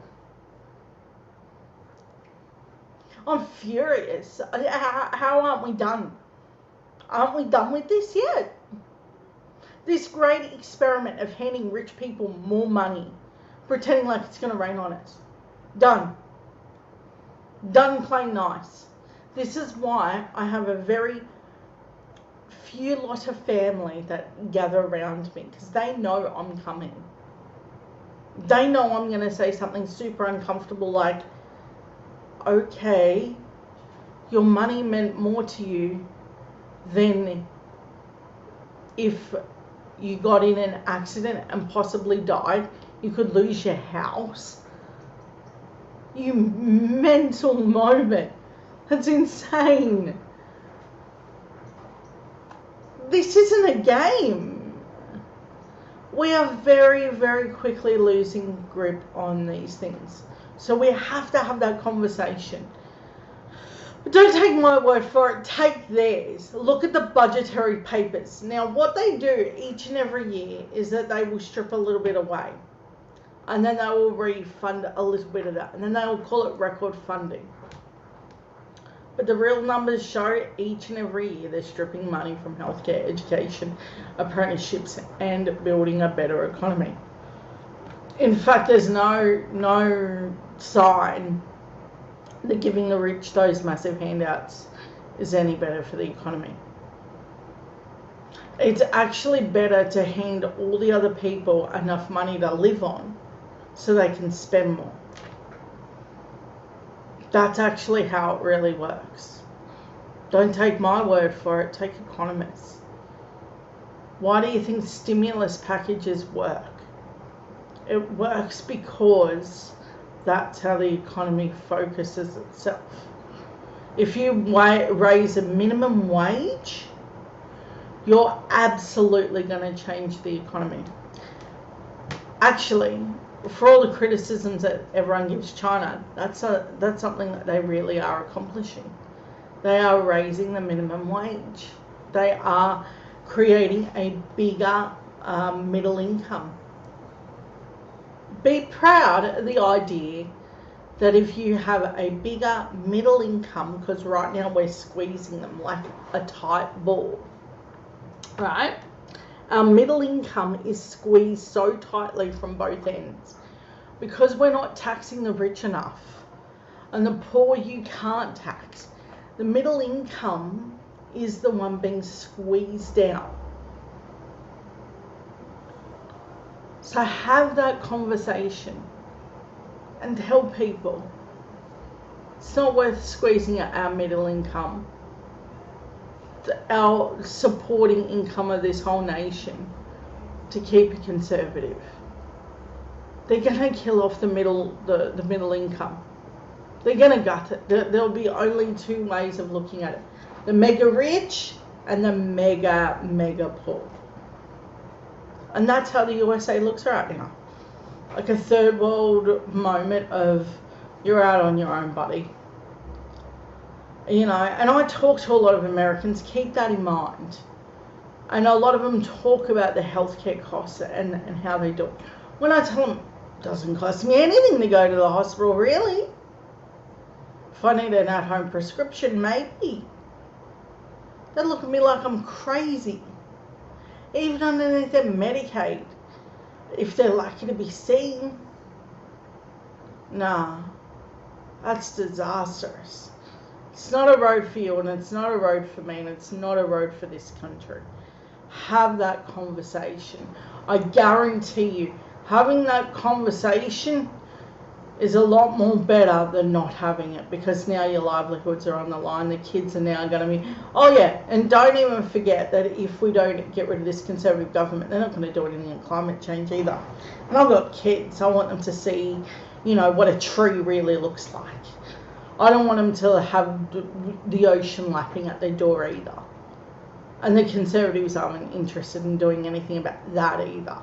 I'm furious. How aren't we done? Aren't we done with this yet? This great experiment of handing rich people more money, pretending like it's going to rain on us. Done. Done playing nice. This is why I have a very few lot of family that gather around me, because they know I'm coming. They know I'm going to say something super uncomfortable like, okay, your money meant more to you than if you got in an accident and possibly died. You could lose your house. You mental moment. That's insane. This isn't a game. We are very, very quickly losing grip on these things. So we have to have that conversation. But don't take my word for it. Take theirs. Look at the budgetary papers. Now, what they do each and every year is that they will strip a little bit away. And then they will refund a little bit of that. And then they will call it record funding. But the real numbers show each and every year they're stripping money from healthcare, education, apprenticeships, and building a better economy. In fact, there's no sign that giving the rich those massive handouts is any better for the economy. It's actually better to hand all the other people enough money to live on so they can spend more. That's actually how it really works. Don't take my word for it, take economists. Why do you think stimulus packages work? It works because that's how the economy focuses itself. If you raise a minimum wage, you're absolutely going to change the economy. Actually, for all the criticisms that everyone gives China, that's something that they really are accomplishing. They are raising the minimum wage. They are creating a bigger middle income. Be proud of the idea that if you have a bigger middle income, because right now we're squeezing them like a tight ball, right? Our middle income is squeezed so tightly from both ends because we're not taxing the rich enough. And the poor you can't tax. The middle income is the one being squeezed out. So have that conversation and tell people it's not worth squeezing out our middle income, our supporting income of this whole nation, to keep it conservative. They're going to kill off the middle income. They're going to gut it. There'll be only two ways of looking at it: the mega rich and the mega poor. And that's how the USA looks right now. Like a third world moment of, you're out on your own, buddy. You know, and I talk to a lot of Americans, keep that in mind. And a lot of them talk about the healthcare costs and how they do it. When I tell them, it doesn't cost me anything to go to the hospital, really. If I need an at-home prescription, maybe. They look at me like I'm crazy. Even underneath their Medicaid, if they're lucky to be seen. Nah, that's disastrous. It's not a road for you, and it's not a road for me, and it's not a road for this country. Have that conversation. I guarantee you, having that conversation is a lot more better than not having it, because now your livelihoods are on the line. The kids are now going to be, oh yeah, and don't even forget that if we don't get rid of this Conservative government, they're not going to do anything on climate change either. And I've got kids, I want them to see, you know, what a tree really looks like. I don't want them to have the ocean lapping at their door either. And the Conservatives aren't interested in doing anything about that either.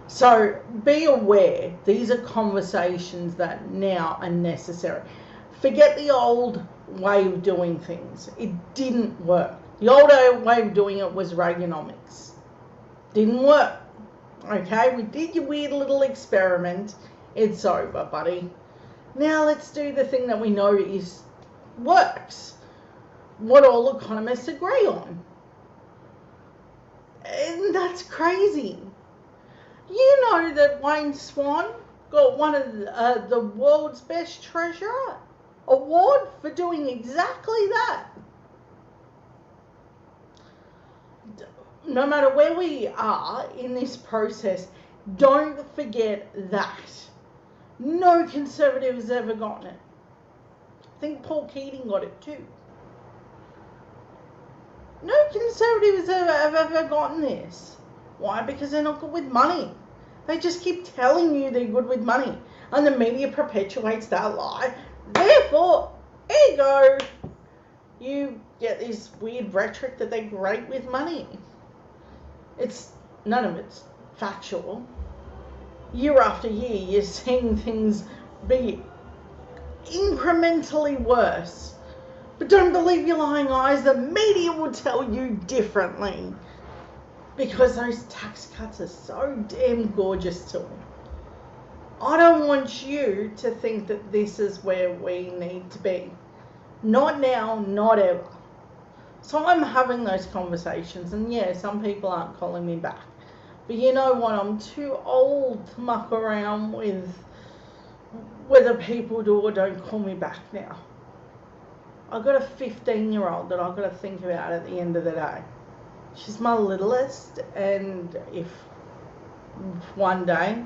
So be aware, these are conversations that now are necessary. Forget the old way of doing things. It didn't work. The old way of doing it was Reaganomics. Didn't work. Okay, we did your weird little experiment. It's over, buddy. Now let's do the thing that we know works. What all economists agree on. And that's crazy. You know that Wayne Swan got one of the world's best treasurer award for doing exactly that. No matter where we are in this process, don't forget that. No Conservative has ever gotten it. I think Paul Keating got it too. No Conservatives have ever gotten this. Why? Because they're not good with money. They just keep telling you they're good with money. And the media perpetuates that lie. Therefore, there you go. You get this weird rhetoric that they're great with money. None of it's factual. Year after year, you're seeing things be incrementally worse. But don't believe your lying eyes. The media will tell you differently. Because those tax cuts are so damn gorgeous to them. I don't want you to think that this is where we need to be. Not now, not ever. So I'm having those conversations, and yeah, some people aren't calling me back. But you know what? I'm too old to muck around with whether people do or don't call me back now. I've got a 15-year-old that I've got to think about at the end of the day. She's my littlest, and if one day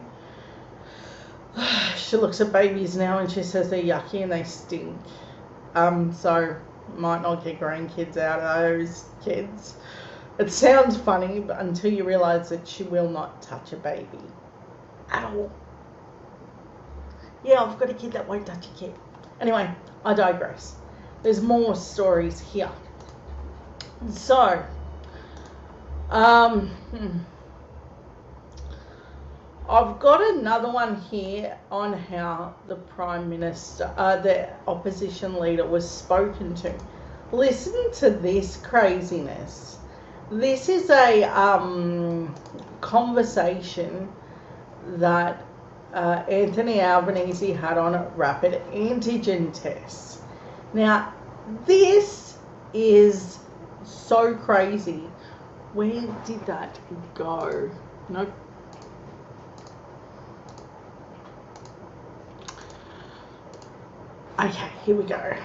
she looks at babies now and she says they're yucky and they stink, so might not get grandkids out of those kids. It sounds funny, but until you realise that she will not touch a baby at all. Yeah, I've got a kid that won't touch a kid. Anyway, I digress. There's more stories here. So, I've got another one here on how the Prime Minister, the opposition leader, was spoken to. Listen to this craziness. This is a conversation that Anthony Albanese had on rapid antigen tests. Now, this is so crazy. Where did that go? Nope. Okay, here we go.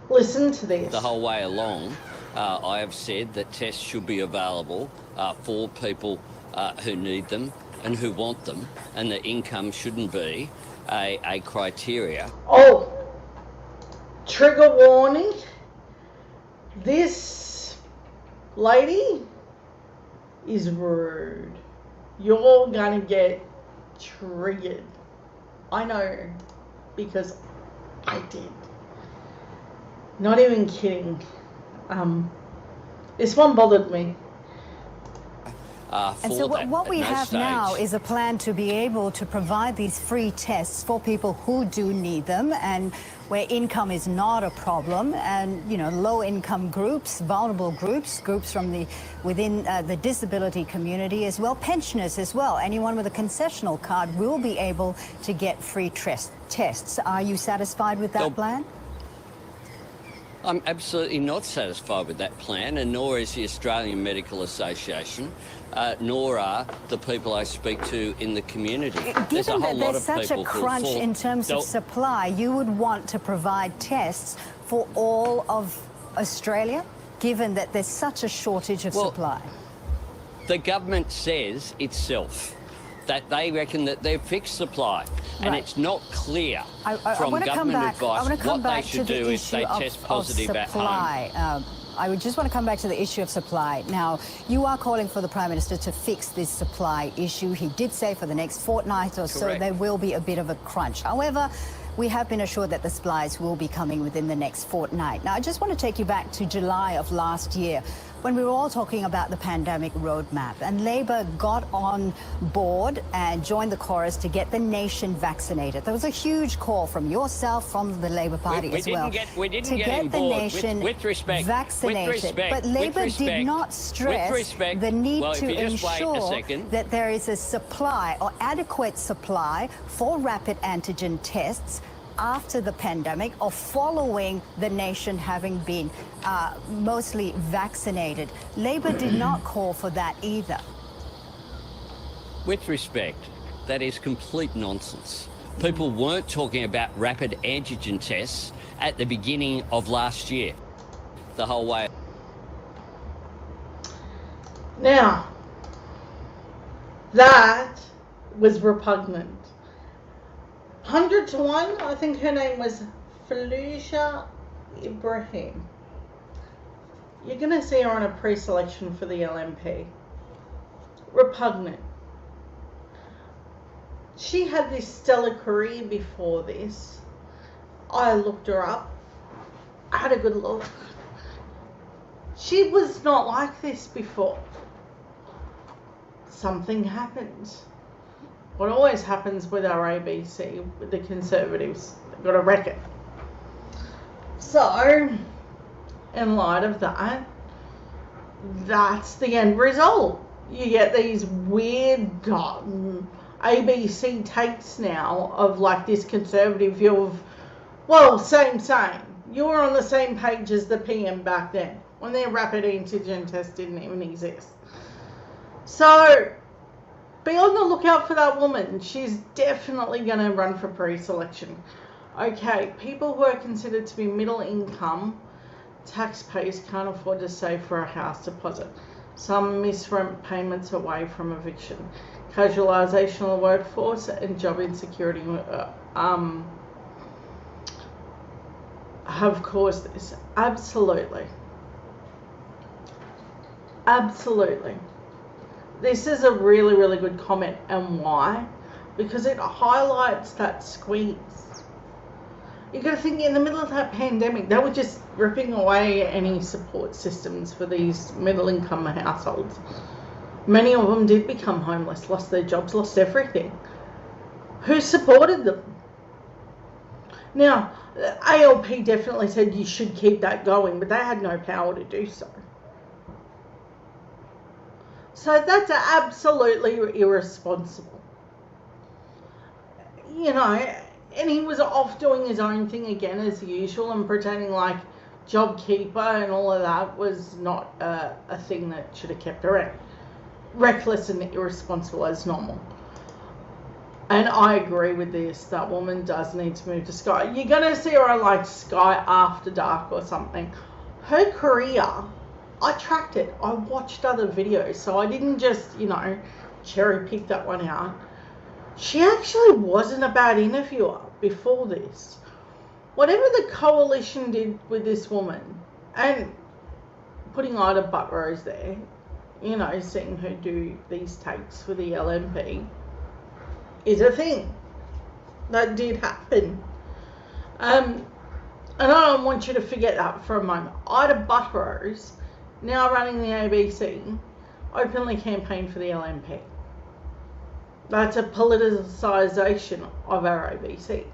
Listen to this. The whole way along, I have said that tests should be available for people who need them and who want them, and that income shouldn't be a criteria. Oh, trigger warning. This lady is rude. You're gonna get triggered. I know, because I did. Not even kidding. This one bothered me. And so what we have now is a plan to be able to provide these free tests for people who do need them, and where income is not a problem, and low-income groups, vulnerable groups from within the disability community as well, pensioners as well. Anyone with a concessional card will be able to get free tests. Are you satisfied with that plan? I'm absolutely not satisfied with that plan, and nor is the Australian Medical Association, nor are the people I speak to in the community. Given that there's such a crunch in terms of supply, you would want to provide tests for all of Australia, given that there's such a shortage of supply? The government says itself that they reckon that they've fixed supply, and it's not clear from government advice what they should do if they test positive at home. I would just want to come back to the issue of supply. Now, you are calling for the Prime Minister to fix this supply issue. He did say for the next fortnight or so there will be a bit of a crunch. However, we have been assured that the supplies will be coming within the next fortnight. Now, I just want to take you back to July of last year, when we were all talking about the pandemic roadmap, and Labor got on board and joined the chorus to get the nation vaccinated. There was a huge call from yourself, from the Labor Party as well, to get the nation vaccinated. But Labor did not stress the need to ensure that there is a supply or adequate supply for rapid antigen tests after the pandemic, or following the nation having been mostly vaccinated. Labor did not call for that either. With respect, that is complete nonsense. People weren't talking about rapid antigen tests at the beginning of last year, the whole way. Now, that was repugnant. 100 to 1, I think her name was Fallujah Ibrahim. You're going to see her on a pre-selection for the LNP. Repugnant. She had this stellar career before this. I looked her up. I had a good look. She was not like this before. Something happened. What always happens with our ABC, with the Conservatives, they've got to wreck it. So, in light of that, that's the end result. You get these weird ABC takes now of like this Conservative view of, well, same. You were on the same page as the PM back then, when their rapid antigen test didn't even exist. So, be on the lookout for that woman. She's definitely going to run for pre-selection. Okay, people who are considered to be middle income, taxpayers can't afford to save for a house deposit. Some miss rent payments away from eviction. Casualisation of the workforce and job insecurity have caused this. Absolutely. This is a really, really good comment. And why? Because it highlights that squeeze. You got to think, in the middle of that pandemic, they were just ripping away any support systems for these middle income households. Many of them did become homeless, lost their jobs, lost everything. Who supported them? Now, ALP definitely said you should keep that going, but they had no power to do so. So that's absolutely irresponsible. You know, and he was off doing his own thing again as usual and pretending like JobKeeper and all of that was not a thing that should have kept around. Reckless and irresponsible as normal. And I agree with this. That woman does need to move to Sky. You're going to see her on like Sky After Dark or something. Her career, I tracked it. I watched other videos. So I didn't just, you know, cherry pick that one out. She actually wasn't a bad interviewer before this. Whatever the coalition did with this woman, and putting Ida Buttrose there, you know, seeing her do these takes for the LNP, is a thing that did happen. And I don't want you to forget that for a moment. Ida Buttrose, now running the ABC, openly campaigned for the LNP. That's a politicisation of our ABC.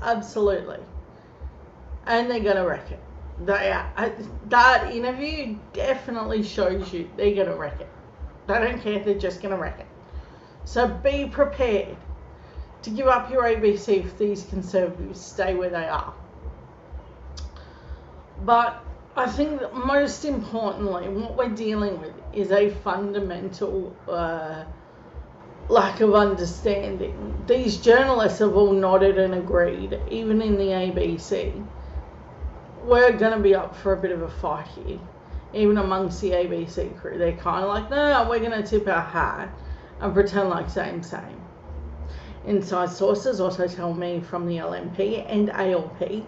Absolutely. And they're going to wreck it. That interview definitely shows you they're going to wreck it. They don't care, they're just going to wreck it. So be prepared to give up your ABC if these Conservatives stay where they are. But I think that most importantly, what we're dealing with is a fundamental lack of understanding. These journalists have all nodded and agreed, even in the ABC. We're going to be up for a bit of a fight here, even amongst the ABC crew. They're kind of like, no, we're going to tip our hat and pretend like same. Inside sources also tell me from the LNP and ALP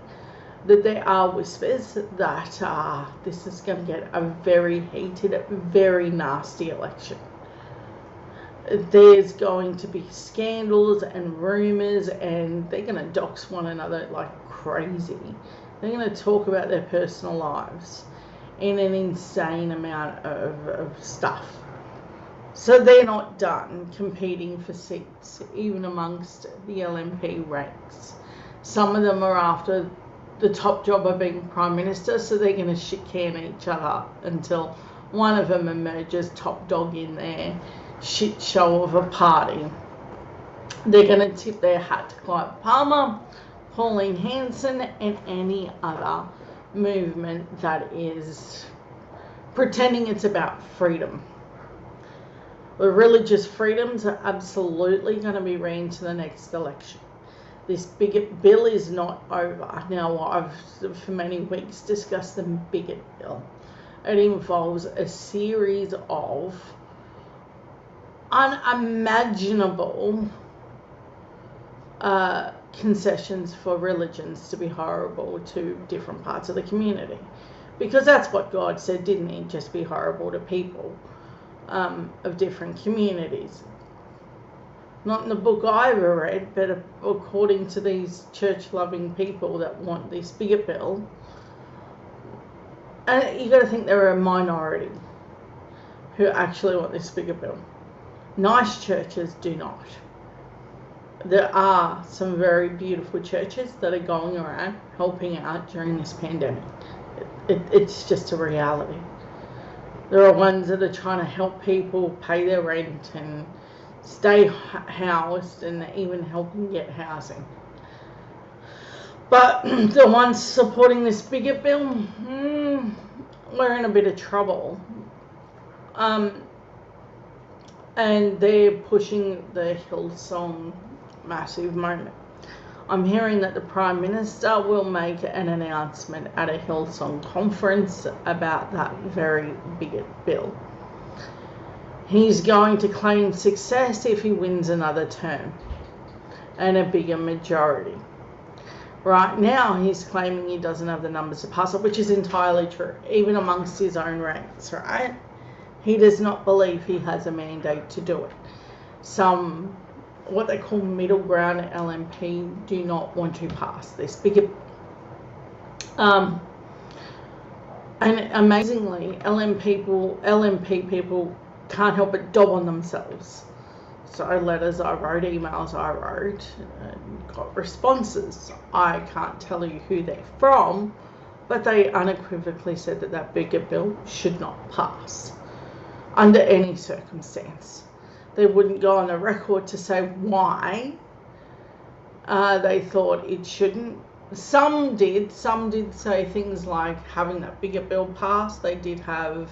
that there are whispers that this is going to get a very heated, very nasty election. There's going to be scandals and rumours, and they're going to dox one another like crazy. They're going to talk about their personal lives in an insane amount of stuff. So they're not done competing for seats, even amongst the LNP ranks. Some of them are after the top job of being Prime Minister, so they're going to shit can each other until one of them emerges top dog in their shit show of a party. They're going to tip their hat to Clive Palmer, Pauline Hanson, and any other movement that is pretending it's about freedom. The religious freedoms are absolutely going to be ran to the next election. This bigot bill is not over. Now, I've for many weeks discussed the bigot bill. It involves a series of unimaginable concessions for religions to be horrible to different parts of the community. Because that's what God said, didn't he? Just be horrible to people of different communities. Not in the book I ever read, but according to these church-loving people that want this bigot bill. And you got to think they're a minority who actually want this bigot bill. Nice churches do not. There are some very beautiful churches that are going around helping out during this pandemic. It's just a reality. There are ones that are trying to help people pay their rent and stay housed and even helping get housing. But the ones supporting this bigot bill, we're in a bit of trouble. And they're pushing the Hillsong massive moment. I'm hearing that the Prime Minister will make an announcement at a Hillsong conference about that very bigot bill. He's going to claim success if he wins another term and a bigger majority. Right now, he's claiming he doesn't have the numbers to pass it, which is entirely true, even amongst his own ranks, right? He does not believe he has a mandate to do it. Some, what they call middle ground LNP, do not want to pass this bigot. And amazingly, LNP people can't help but dob on themselves. So letters I wrote, emails I wrote, and got responses. I can't tell you who they're from, but they unequivocally said that that bigot bill should not pass under any circumstance. They wouldn't go on the record to say why they thought it shouldn't. Some did say things like having that bigot bill passed. They did have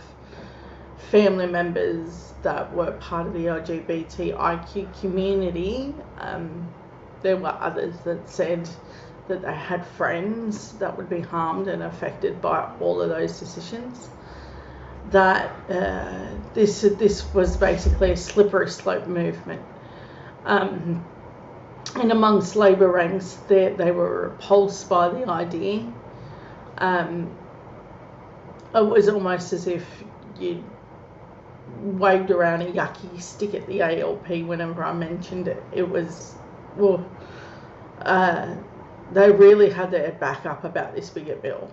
family members that were part of the LGBTIQ community. There were others that said that they had friends that would be harmed and affected by all of those decisions. That this was basically a slippery slope movement. And amongst Labor ranks, they were repulsed by the idea. It was almost as if you waved around a yucky stick at the ALP whenever I mentioned it. It was, well, they really had their back up about this bigger bill.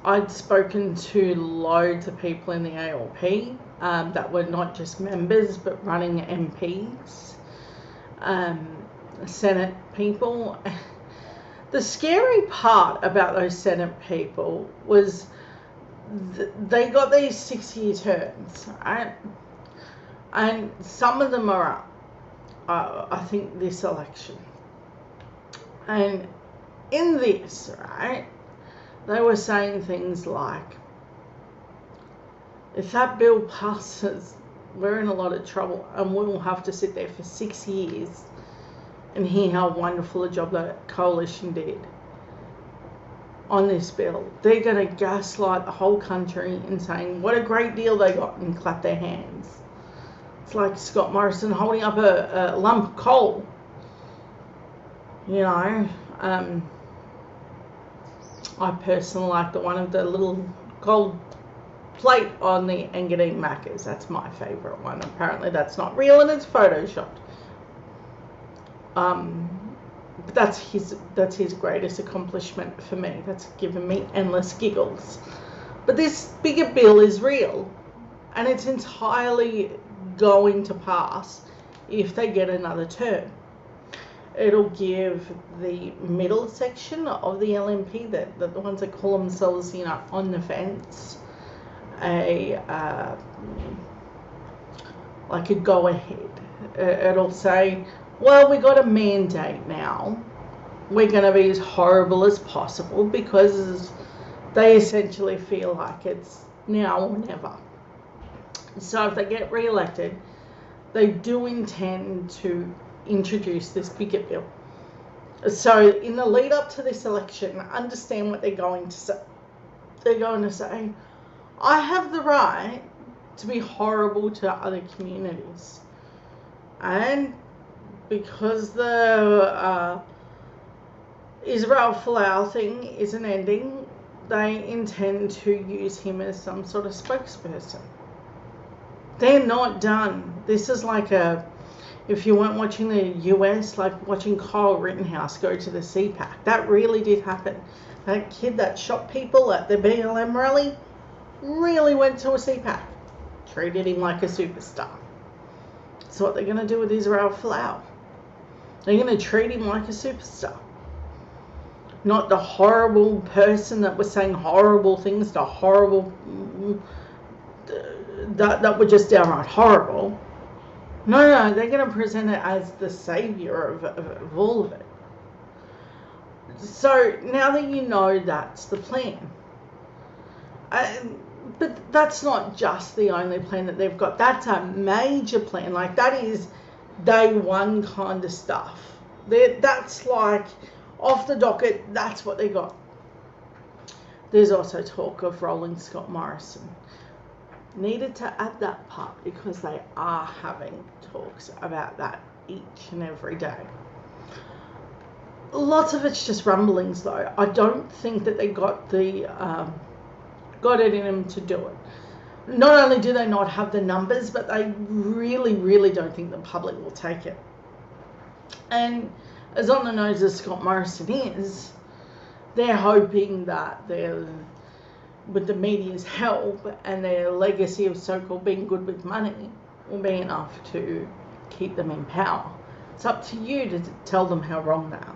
I'd spoken to loads of people in the ALP that were not just members but running MPs, Senate people. The scary part about those Senate people was they got these 6-year terms, right? And some of them are up, I think, this election. And in this, right, they were saying things like, if that bill passes, we're in a lot of trouble and we'll have to sit there for 6 years and hear how wonderful a job that coalition did on this bill. They're going to gaslight the whole country in saying what a great deal they got and clap their hands. It's like Scott Morrison holding up a lump of coal. You know, I personally like the one of the little gold plate on the Engadine Macca's. That's my favourite one. Apparently that's not real and it's photoshopped. But that's his greatest accomplishment for me. That's given me endless giggles. But this bigger bill is real, and it's entirely going to pass if they get another term. It'll give the middle section of the LNP, the ones that call themselves, you know, on the fence, like a go-ahead. It'll say, well, we got a mandate now. We're going to be as horrible as possible because they essentially feel like it's now or never. So if they get re-elected, they do intend to introduce this bigger bill. So in the lead up to this election, understand what they're going to say. They're going to say, I have the right to be horrible to other communities. And because the Israel Folau thing isn't ending, they intend to use him as some sort of spokesperson. They're not done. This is like if you weren't watching the US, like watching Kyle Rittenhouse go to the CPAC. That really did happen. That kid that shot people at the BLM rally really went to a CPAC. Treated him like a superstar. That's what they're going to do with Israel Folau. They're going to treat him like a superstar. Not the horrible person that was saying horrible things to horrible, that were just downright horrible. No, they're going to present it as the savior of all of it. So now that you know that's the plan. But that's not just the only plan that they've got. That's a major plan. Like, that is day one kind of stuff. That's like off the docket. That's what they got. There's also talk of rolling Scott Morrison. Needed to add that part because they are having talks about that each and every day. Lots of it's just rumblings, though. I don't think that they got it in them to do it. Not only do they not have the numbers, but they really, really don't think the public will take it. And as on the nose as Scott Morrison is, they're hoping that with the media's help and their legacy of so-called being good with money will be enough to keep them in power. It's up to you to tell them how wrong they are.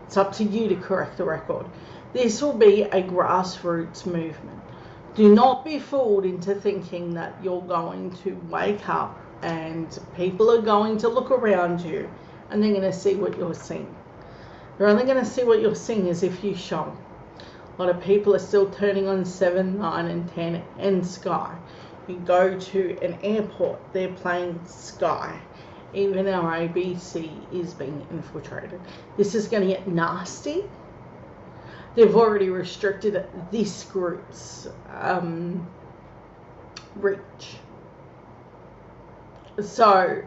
It's up to you to correct the record. This will be a grassroots movement. Do not be fooled into thinking that you're going to wake up and people are going to look around you and they're going to see what you're seeing. They're only going to see what you're seeing as if you show them. A lot of people are still turning on 7, 9 and 10 and Sky. You go to an airport, they're playing Sky. Even our ABC is being infiltrated. This is going to get nasty. They've already restricted this group's reach. So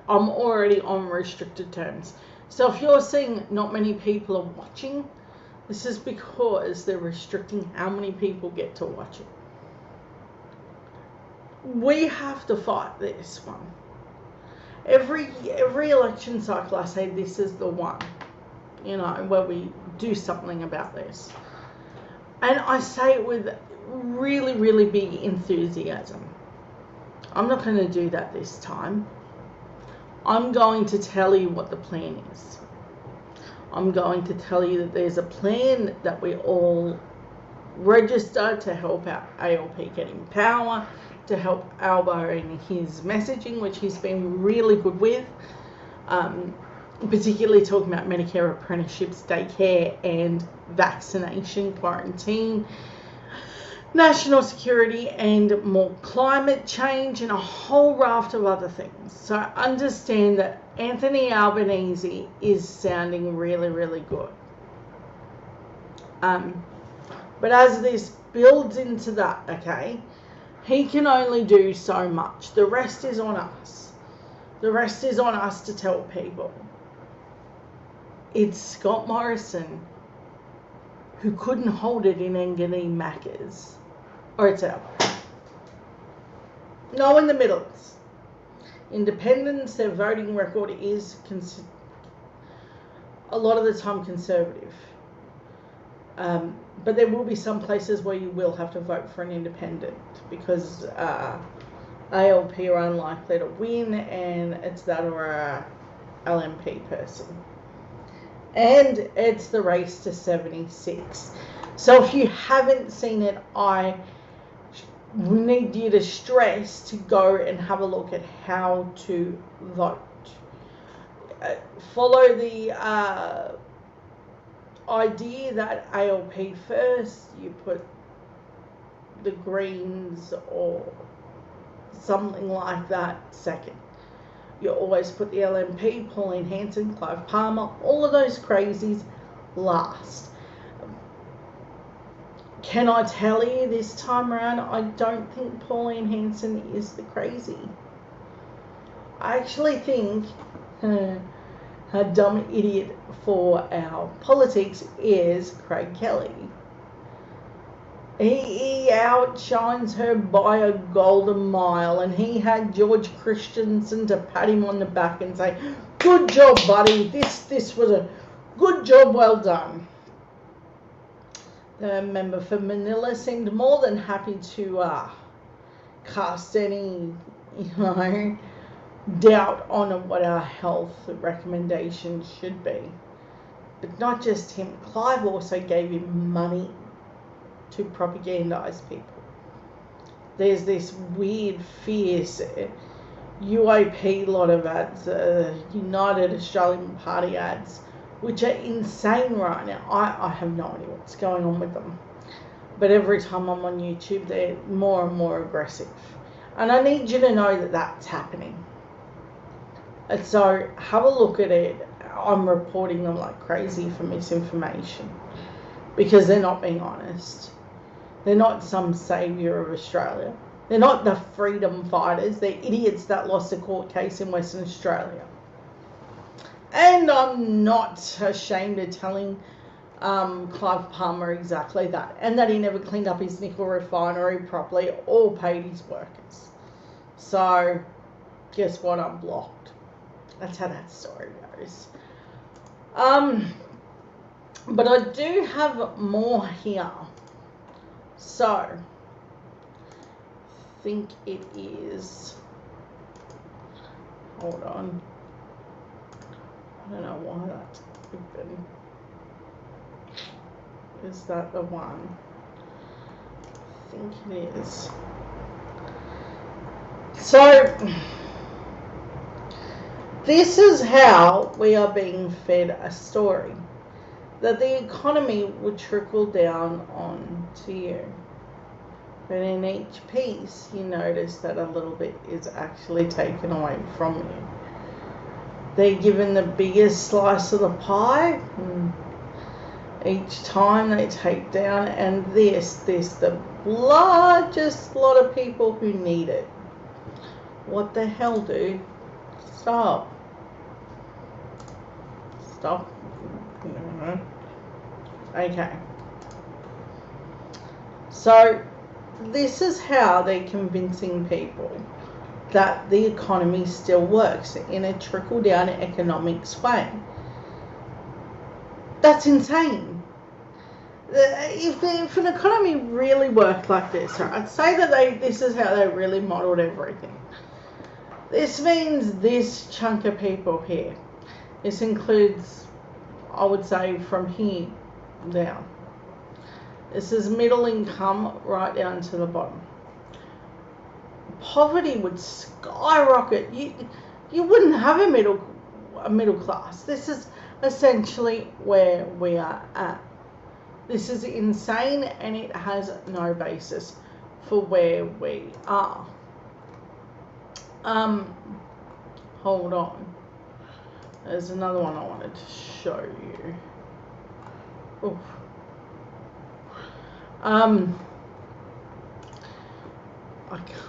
I'm already on restricted terms. So if you're seeing not many people are watching, this is because they're restricting how many people get to watch it. We have to fight this one. Every election cycle I say this is the one, you know, where we do something about this. And I say it with really, really big enthusiasm. I'm not going to do that this time. I'm going to tell you what the plan is. I'm going to tell you that there's a plan that we all register to help out ALP getting power, to help Albo in his messaging, which he's been really good with, particularly talking about Medicare apprenticeships, daycare and vaccination, quarantine, national security and more climate change and a whole raft of other things. So understand that Anthony Albanese is sounding really, really good. But as this builds into that, okay, he can only do so much. The rest is on us. The rest is on us to tell people. It's Scott Morrison who couldn't hold it in Angani Macca's. Or it's Albo. No in the middles. Independents, their voting record is a lot of the time conservative. But there will be some places where you will have to vote for an independent because ALP are unlikely to win, and it's that or a LNP person. And it's the race to 76. So if you haven't seen it, I need you to stress to go and have a look at how to vote. Follow the idea that ALP first, you put the Greens or something like that second. You always put the LNP, Pauline Hanson, Clive Palmer, all of those crazies last. Can I tell you this time around, I don't think Pauline Hanson is the crazy. I actually think a dumb idiot for our politics is Craig Kelly. He outshines her by a golden mile, and he had George Christensen to pat him on the back and say, "Good job, buddy. This was a good job, well done." The member for Manila seemed more than happy to cast any, doubt on what our health recommendations should be. But not just him. Clive also gave him money to propagandize people. There's this weird, fierce UAP lot of ads, United Australian Party ads, which are insane right now. I have no idea what's going on with them. But every time I'm on YouTube, they're more and more aggressive. And I need you to know that that's happening. And so have a look at it. I'm reporting them like crazy for misinformation because they're not being honest. They're not some saviour of Australia. They're not the freedom fighters. They're idiots that lost a court case in Western Australia. And I'm not ashamed of telling Clive Palmer exactly that. And that he never cleaned up his nickel refinery properly or paid his workers. So, guess what? I'm blocked. That's how that story goes. But I do have more here. So, I think it is, hold on, I don't know why that's open. Is that the one? I think it is. So, this is how we are being fed a story. that the economy would trickle down on to you. But in each piece, you notice that a little bit is actually taken away from you. They're given the biggest slice of the pie each time they take down, and this the largest lot of people who need it. What the hell, dude? Stop. Stop. Okay. So this is how they're convincing people that the economy still works in a trickle-down economics way. That's insane. If an economy really worked like this, I'd say that this is how they really modeled everything. This means this chunk of people here. This includes, I would say, from here down. This is middle income right down to the bottom. Poverty would skyrocket. You wouldn't have a middle class. This is essentially where we are at. This is insane, and it has no basis for where we are. Hold on. There's another one I wanted to show you. Oof. I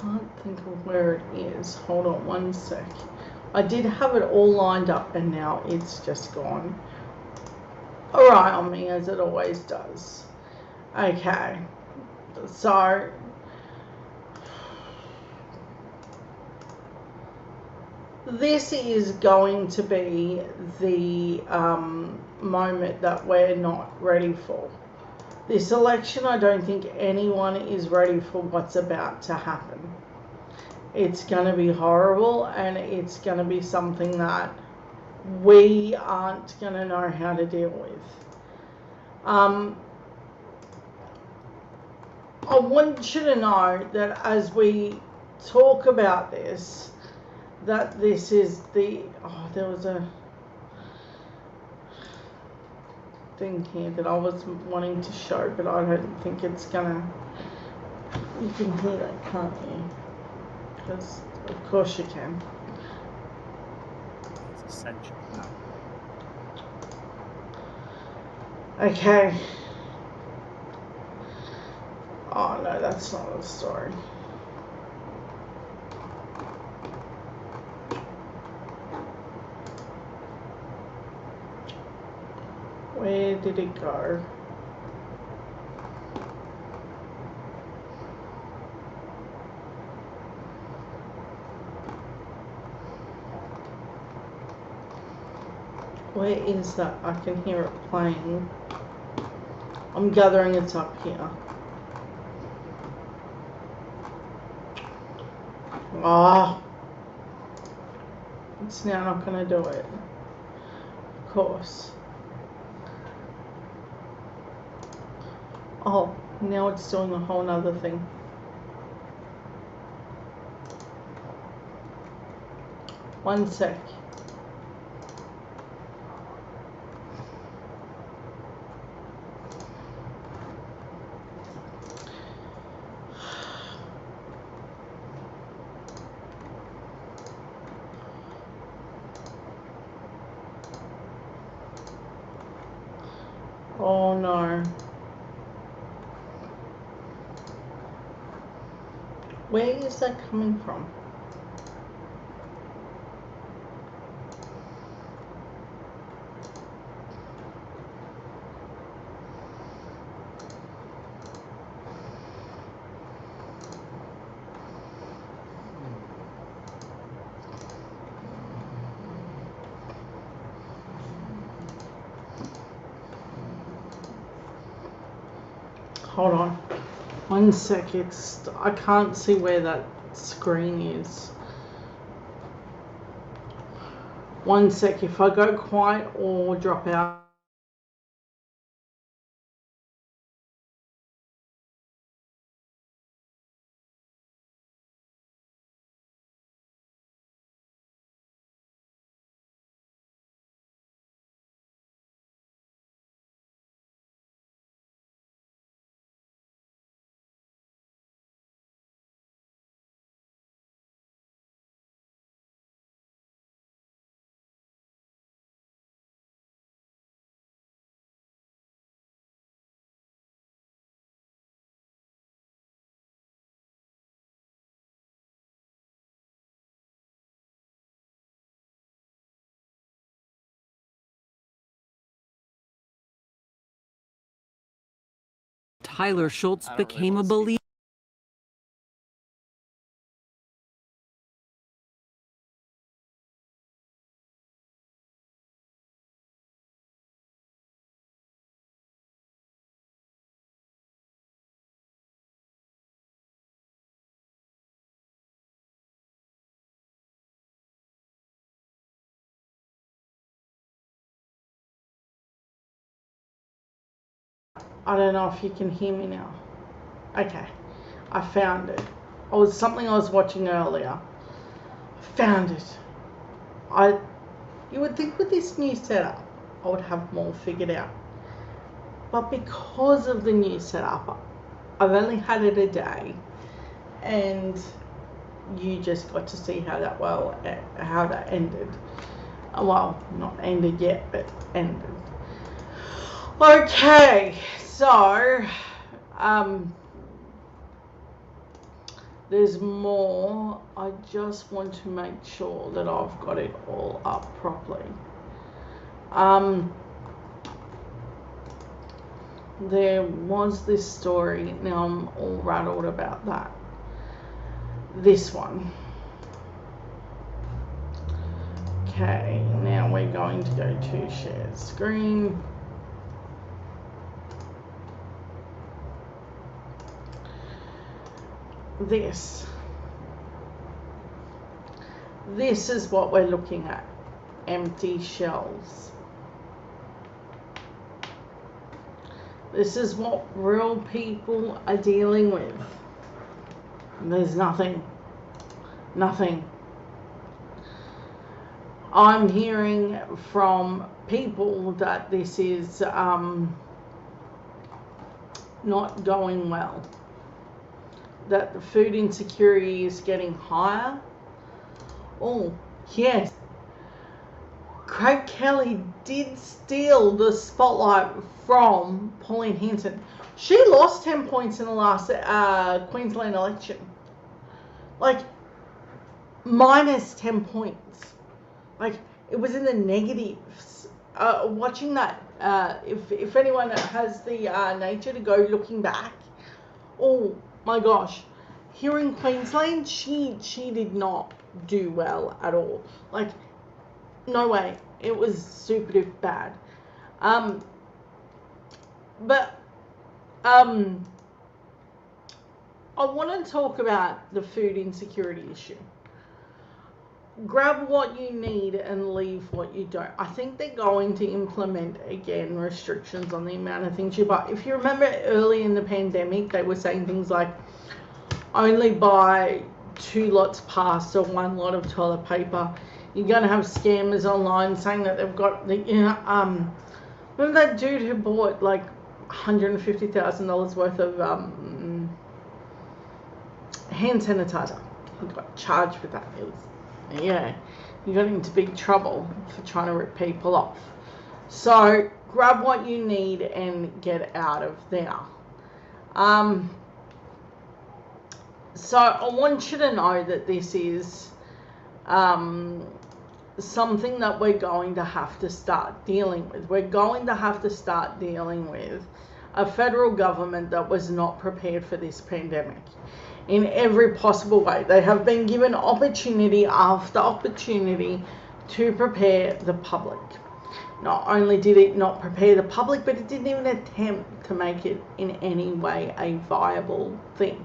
can't think of where it is. Hold on one sec. I did have it all lined up, and now it's just gone awry on me, as it always does. Okay, so this is going to be the moment that we're not ready for. This election, I don't think anyone is ready for what's about to happen. It's going to be horrible, and it's going to be something that we aren't going to know how to deal with. I want you to know that as we talk about this, that this is the... Oh, there was a thing here that I was wanting to show, but I don't think it's gonna... You can hear that, can't you? Because of course you can. It's essential. Okay. Oh no, that's not the story. Where did it go? Where is that? I can hear it playing. I'm gathering it's up here. Ah, it's now not going to do it. Of course. Oh, now it's doing a whole nother thing. One sec. Oh no. Where is that coming from? Hold on. One sec. I can't see where that screen is. One sec. If I go quiet or drop out. Tyler Schultz became a believer. I don't know if you can hear me now. Okay, I found it. It was something I was watching earlier. Found it. You would think with this new setup, I would have more figured out. But because of the new setup, I've only had it a day, and you just got to see how that ended. Well, not ended yet, but ended. Okay, so there's more. I just want to make sure that I've got it all up properly. There was this story. Now I'm all rattled about that. This one. Okay, now we're going to go to share screen. This is what we're looking at. Empty shelves. This is what real people are dealing with. There's nothing. I'm hearing from people that this is not going well. That the food insecurity is getting higher. Oh, yes. Craig Kelly did steal the spotlight from Pauline Hanson. She lost 10 points in the last Queensland election. Like, minus 10 points. Like, it was in the negatives. Watching that, if anyone has the nature to go looking back, oh my gosh, here in Queensland, she did not do well at all. Like, no way. It was super duper bad. But I want to talk about the food insecurity issue. Grab what you need and leave what you don't. I think they're going to implement again restrictions on the amount of things you buy. If you remember early in the pandemic, they were saying things like only buy 2 lots of pasta, 1 lot of toilet paper. You're going to have scammers online saying that they've got the, remember that dude who bought like $150,000 worth of hand sanitizer? He got charged with that. It was, yeah, you got into big trouble for trying to rip people off. So grab what you need and get out of there. So I want you to know that this is something that we're going to have to start dealing with. We're going to have to start dealing with a federal government that was not prepared for this pandemic in every possible way. They have been given opportunity after opportunity to prepare the public. Not only did it not prepare the public, but it didn't even attempt to make it in any way a viable thing.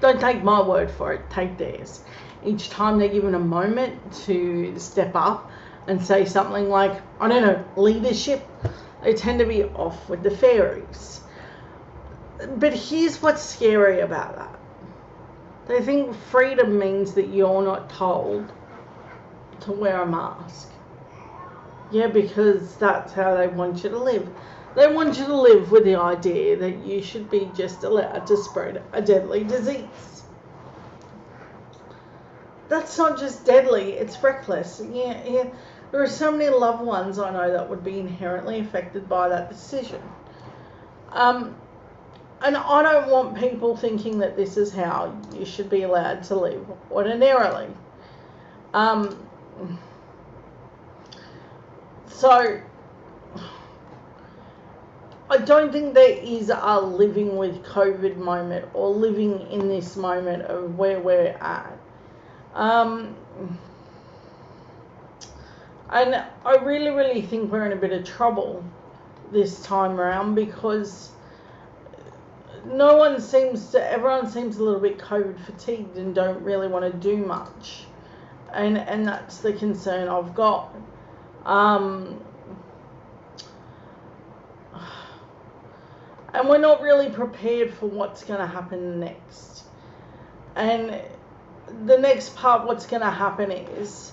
Don't take my word for it, take theirs. Each time they're given a moment to step up and say something like, I don't know, leadership, they tend to be off with the fairies. But here's what's scary about that. They think freedom means that you're not told to wear a mask. Yeah, because that's how they want you to live. They want you to live with the idea that you should be just allowed to spread a deadly disease. That's not just deadly, it's reckless. Yeah. There are so many loved ones I know that would be inherently affected by that decision. And I don't want people thinking that this is how you should be allowed to live ordinarily. So I don't think there is a living with COVID moment or living in this moment of where we're at. And I really, really think we're in a bit of trouble this time around because everyone seems a little bit COVID fatigued and don't really want to do much. And that's the concern I've got. And we're not really prepared for what's going to happen next. And the next part, what's going to happen is,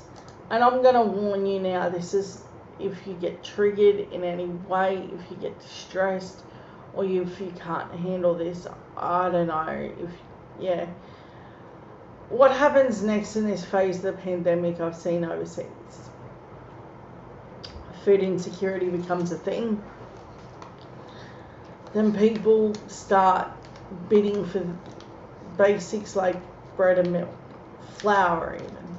and I'm going to warn you now, this is if you get triggered in any way, if you get distressed, or if you can't handle this, I don't know, what happens next in this phase of the pandemic I've seen overseas. Food insecurity becomes a thing. Then people start bidding for basics like bread and milk, flour even.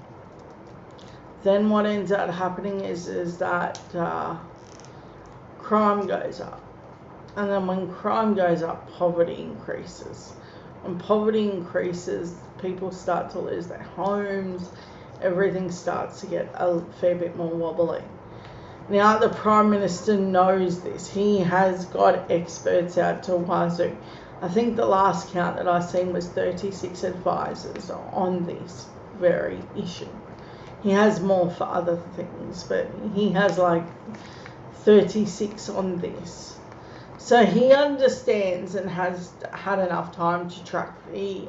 Then what ends up happening is that crime goes up. And then when crime goes up, poverty increases. When poverty increases, people start to lose their homes. Everything starts to get a fair bit more wobbly. Now the Prime Minister knows this. He has got experts out to wazoo. I think the last count that I seen was 36 advisors on this very issue. He has more for other things, but he has like 36 on this. So he understands and has had enough time to track the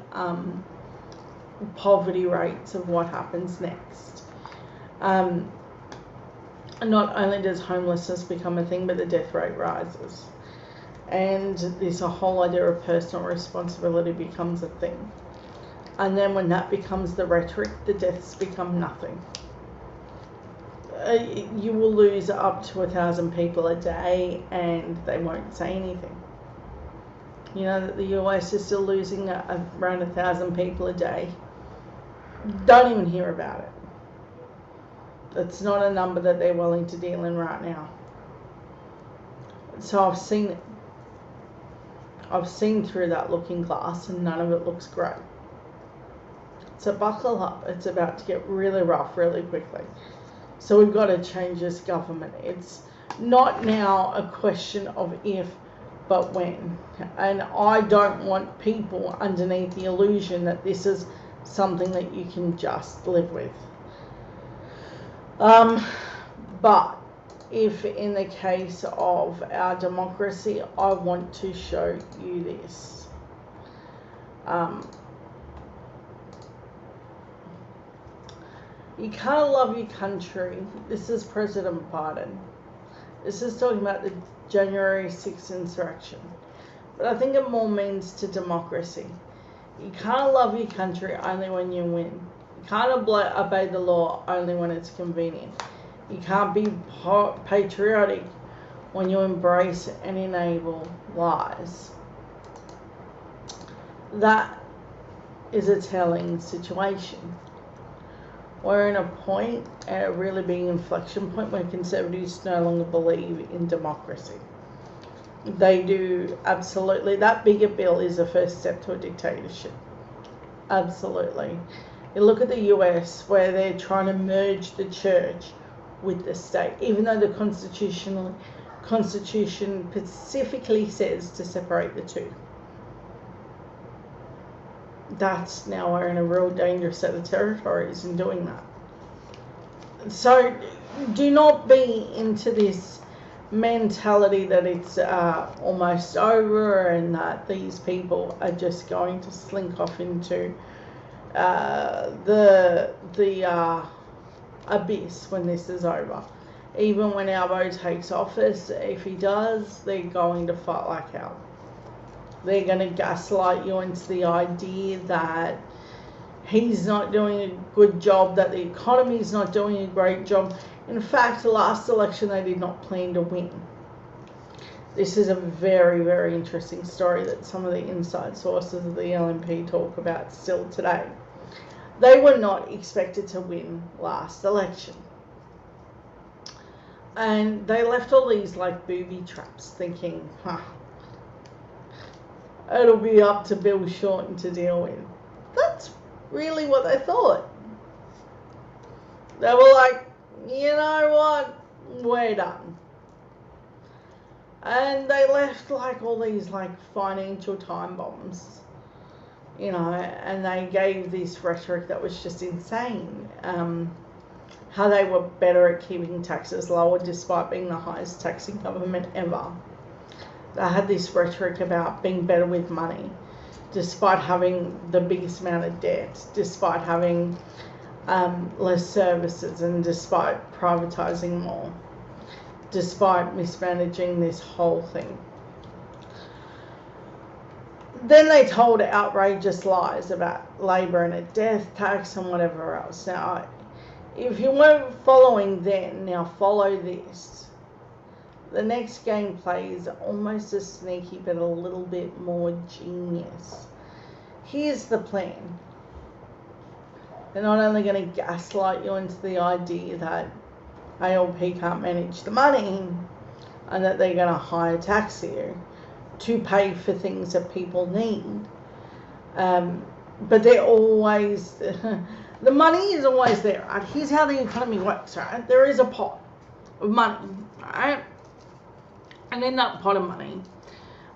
poverty rates of what happens next. Not only does homelessness become a thing, but the death rate rises. And this whole idea of personal responsibility becomes a thing. And then when that becomes the rhetoric, the deaths become nothing. You will lose up to 1,000 people a day and they won't say anything. You know that the US is still losing around 1,000 people a day. Don't even hear about it. It's not a number that they're willing to deal in right now. So I've seen it. I've seen through that looking glass and none of it looks great. So buckle up. It's about to get really rough really quickly. So we've got to change this government. It's not now a question of if, but when. And I don't want people underneath the illusion that this is something that you can just live with. But if in the case of our democracy, I want to show you this. You can't love your country. This is President Biden. This is talking about the January 6th insurrection. But I think it more means to democracy. You can't love your country only when you win. You can't obey the law only when it's convenient. You can't be patriotic when you embrace and enable lies. That is a telling situation. We're in a point, a really big inflection point, where Conservatives no longer believe in democracy. They do absolutely. That bigger bill is the first step to a dictatorship. Absolutely. You look at the US, where they're trying to merge the church with the state, even though the Constitution specifically says to separate the two. That's now we're in a real dangerous set of territories in doing that. So do not be into this mentality that it's almost over and that these people are just going to slink off into the abyss when this is over. Even when Albo takes office, if he does, they're going to fight like hell. They're going to gaslight you into the idea that he's not doing a good job, that the economy is not doing a great job. In fact, the last election they did not plan to win. This is a very, very interesting story that some of the inside sources of the LNP talk about still today. They were not expected to win last election. And they left all these like booby traps, thinking, it'll be up to Bill Shorten to deal with. That's really what they thought. They were like, you know what, we're done. And they left like all these like financial time bombs, you know, and they gave this rhetoric that was just insane. How they were better at keeping taxes lower despite being the highest taxing government ever. They had this rhetoric about being better with money despite having the biggest amount of debt, despite having less services, and despite privatising more, despite mismanaging this whole thing. Then they told outrageous lies about labour and a death tax and whatever else. Now, if you weren't following then, now follow this. The next gameplay is almost as sneaky but a little bit more genius. Here's the plan. They're not only going to gaslight you into the idea that ALP can't manage the money and that they're going to hire tax you to pay for things that people need. But they're always... the money is always there, right? Here's how the economy works, right? There is a pot of money, right? And in that pot of money,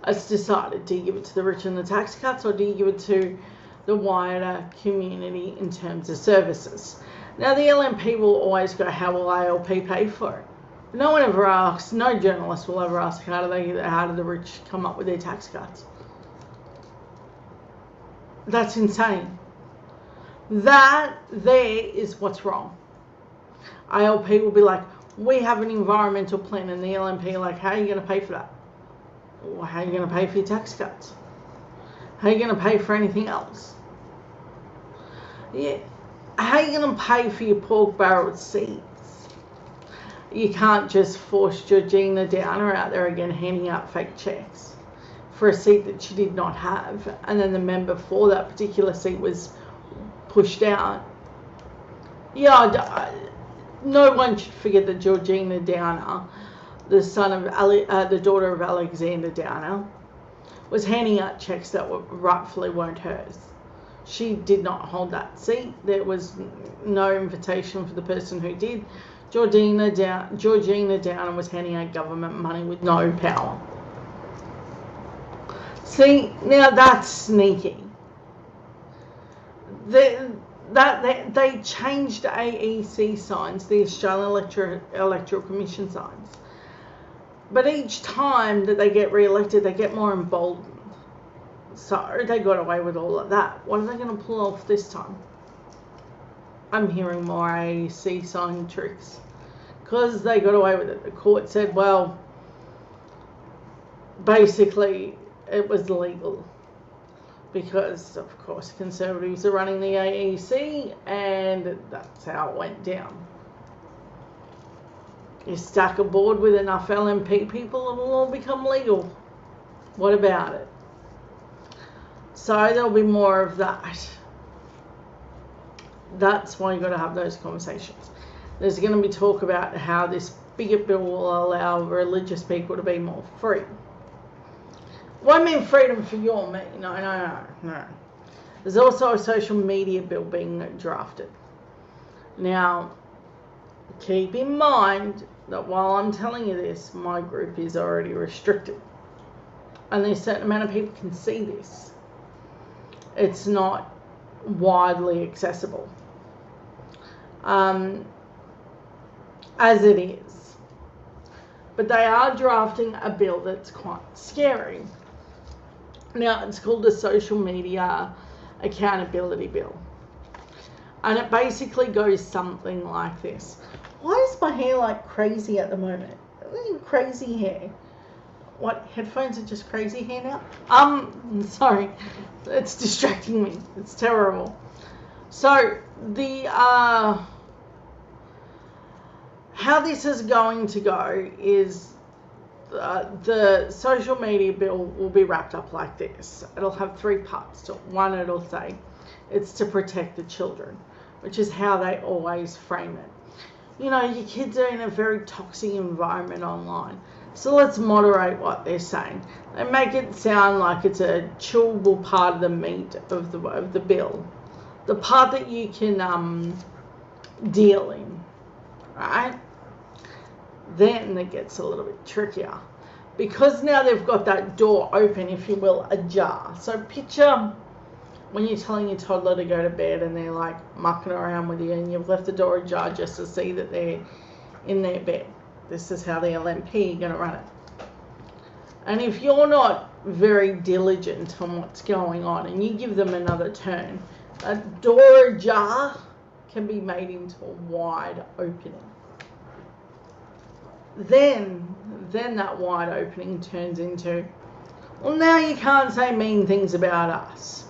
it's decided, do you give it to the rich and the tax cuts, or do you give it to the wider community in terms of services? Now, the LNP will always go, how will ALP pay for it? No one ever asks, no journalist will ever ask, how do the rich come up with their tax cuts? That's insane. That there is what's wrong. ALP will be like, we have an environmental plan, and the LNP are like, how are you going to pay for that? Well, how are you going to pay for your tax cuts? How are you going to pay for anything else? Yeah. How are you going to pay for your pork barrel seats? You can't just force Georgina Downer out there again handing out fake checks for a seat that she did not have, and then the member for that particular seat was pushed out. Yeah, no one should forget that Georgina Downer, the daughter of Alexander Downer, was handing out checks that rightfully weren't hers. She did not hold that seat. There was no invitation for the person who did. Georgina Downer was handing out government money with no power. See, now that's sneaky. They changed AEC signs, the Australian Electoral Commission signs. But each time that they get re-elected, they get more emboldened. So they got away with all of that. What are they going to pull off this time? I'm hearing more AEC sign tricks. Because they got away with it. The court said, well, basically it was legal. Because, of course, Conservatives are running the AEC, and that's how it went down. You stack a board with enough LNP people, it will all become legal. What about it? So there'll be more of that. That's why you've got to have those conversations. There's going to be talk about how this bigot bill will allow religious people to be more free. Well, I mean freedom for you or me. No. There's also a social media bill being drafted. Now, keep in mind that while I'm telling you this, my group is already restricted. And there's a certain amount of people can see this. It's not widely accessible. As it is. But they are drafting a bill that's quite scary. Now, it's called the Social Media Accountability Bill. And it basically goes something like this. Why is my hair like crazy at the moment? Crazy hair. What, headphones are just crazy hair now? Sorry. It's distracting me. It's terrible. So, how this is going to go is the social media bill will be wrapped up like this. It'll have three parts to it. One, it'll say it's to protect the children, which is how they always frame it. you know, your kids are in a very toxic environment online. So let's moderate what they're saying. They make it sound like it's a chewable part of the meat of the bill. The part that you can deal in, right? Then it gets a little bit trickier. Because now they've got that door open, if you will, ajar. So picture when you're telling your toddler to go to bed and they're like mucking around with you and you've left the door ajar just to see that they're in their bed. This is how the LNP are going to run it. And if you're not very diligent on what's going on and you give them another turn, a door ajar can be made into a wide opening. Then that wide opening turns into, well, now you can't say mean things about us.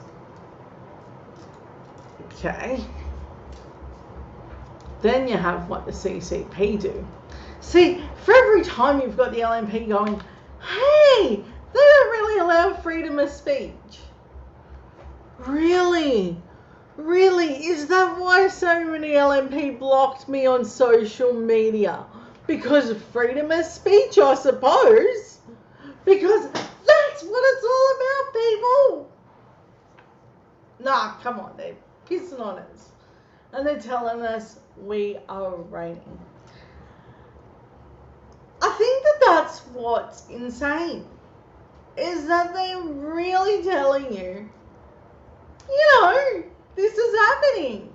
Okay. Then you have what the CCP do. See, for every time you've got the LNP going, hey, they don't really allow freedom of speech. Really? Really? Is that why so many LNP blocked me on social media? Because of freedom of speech, I suppose. Because that's what it's all about, people. Nah, come on, they're pissing on us. And they're telling us we are raining. I think that's what's insane. Is that they're really telling you, you know, this is happening.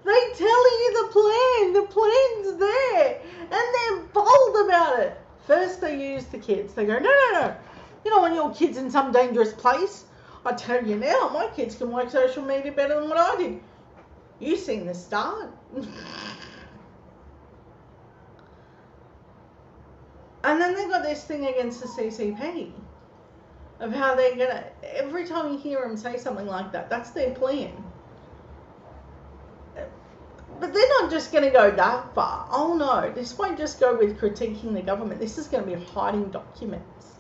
They tell you the plan's there, and they're bold about it. First they use the kids. They go, no. You don't want your kids in some dangerous place. I tell you now, my kids can work social media better than what I did. You seen the start. And then they've got this thing against the CCP of how they're going to, every time you hear them say something like that, that's their plan. But they're not just going to go that far. Oh no, this won't just go with critiquing the government. This is going to be hiding documents.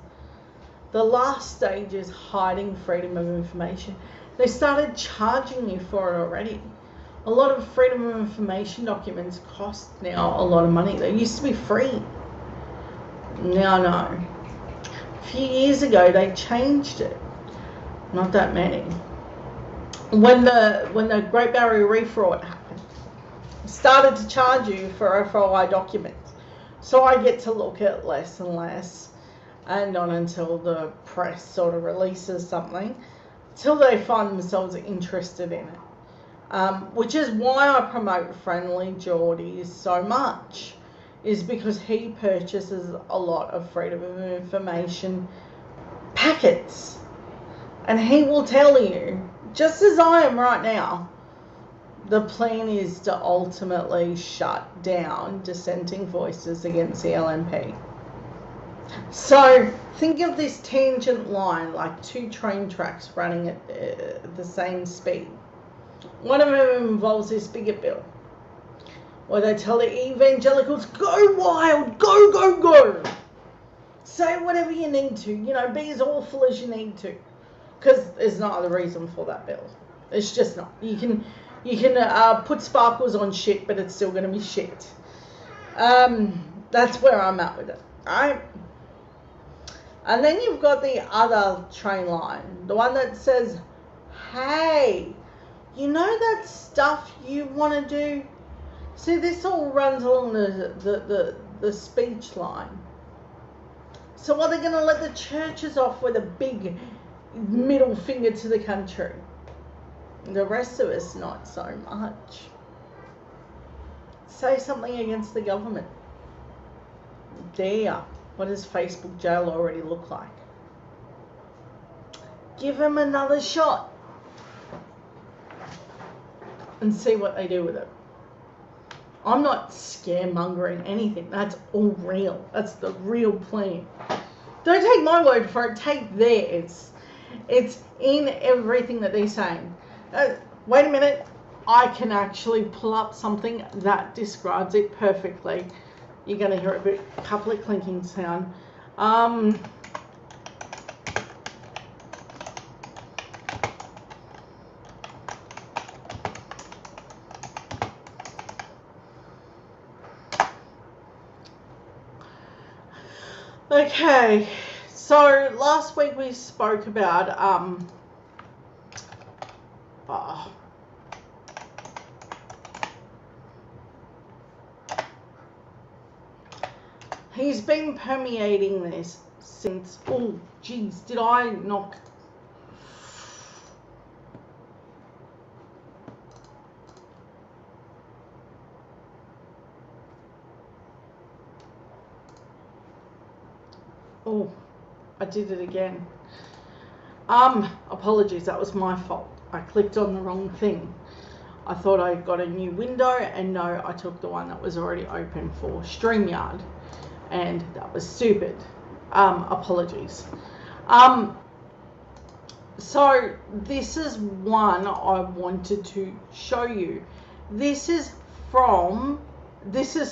The last stage is hiding freedom of information. They started charging you for it already. A lot of freedom of information documents cost now a lot of money. They used to be free. Now, no. A few years ago, they changed it. Not that many. When the Great Barrier Reef fraud happened, started to charge you for FOI documents. So I get to look at less and less, and not until the press sort of releases something, till they find themselves interested in it. Which is why I promote Friendly Geordie so much, is because he purchases a lot of freedom of information packets. And he will tell you, just as I am right now, the plan is to ultimately shut down dissenting voices against the LNP. So think of this tangent line like two train tracks running at the same speed. One of them involves this bigger bill, where they tell the evangelicals, go wild, go. Say whatever you need to, you know, be as awful as you need to. Because there's no other reason for that bill. It's just not. You can put sparkles on shit, but it's still going to be shit. That's where I'm at with it, alright? And then you've got the other train line, the one that says, hey, you know that stuff you want to do? See, this all runs along the speech line. So are they going to let the churches off with a big middle finger to the country? The rest of us, not so much. Say something against the government. There. What does Facebook jail already look like? Give them another shot. And see what they do with it. I'm not scaremongering anything. That's all real. That's the real plan. Don't take my word for it. Take theirs. It's in everything that they're saying. Wait a minute. I can actually pull up something that describes it perfectly. You're going to hear a couple of clinking sound. Okay, so last week we spoke about he's been permeating this since, oh geez, did I knock? Oh, I did it again. Apologies, that was my fault. I clicked on the wrong thing. I thought I got a new window, and no, I took the one that was already open for StreamYard, and that was stupid. Apologies. So this is one I wanted to show you. This is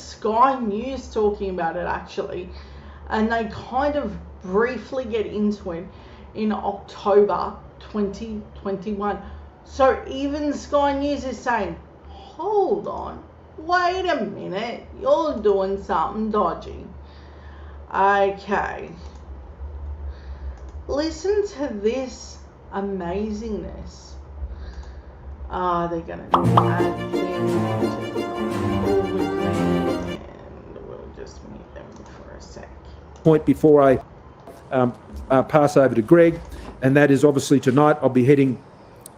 Sky News talking about it actually, and they kind of briefly get into it in October 2021. So even Sky News is saying, hold on, wait a minute, you're doing something dodgy. Okay, listen to this amazingness. They're gonna add them and we'll just mute them for a sec. Point before I pass over to Greg, and that is obviously tonight I'll be heading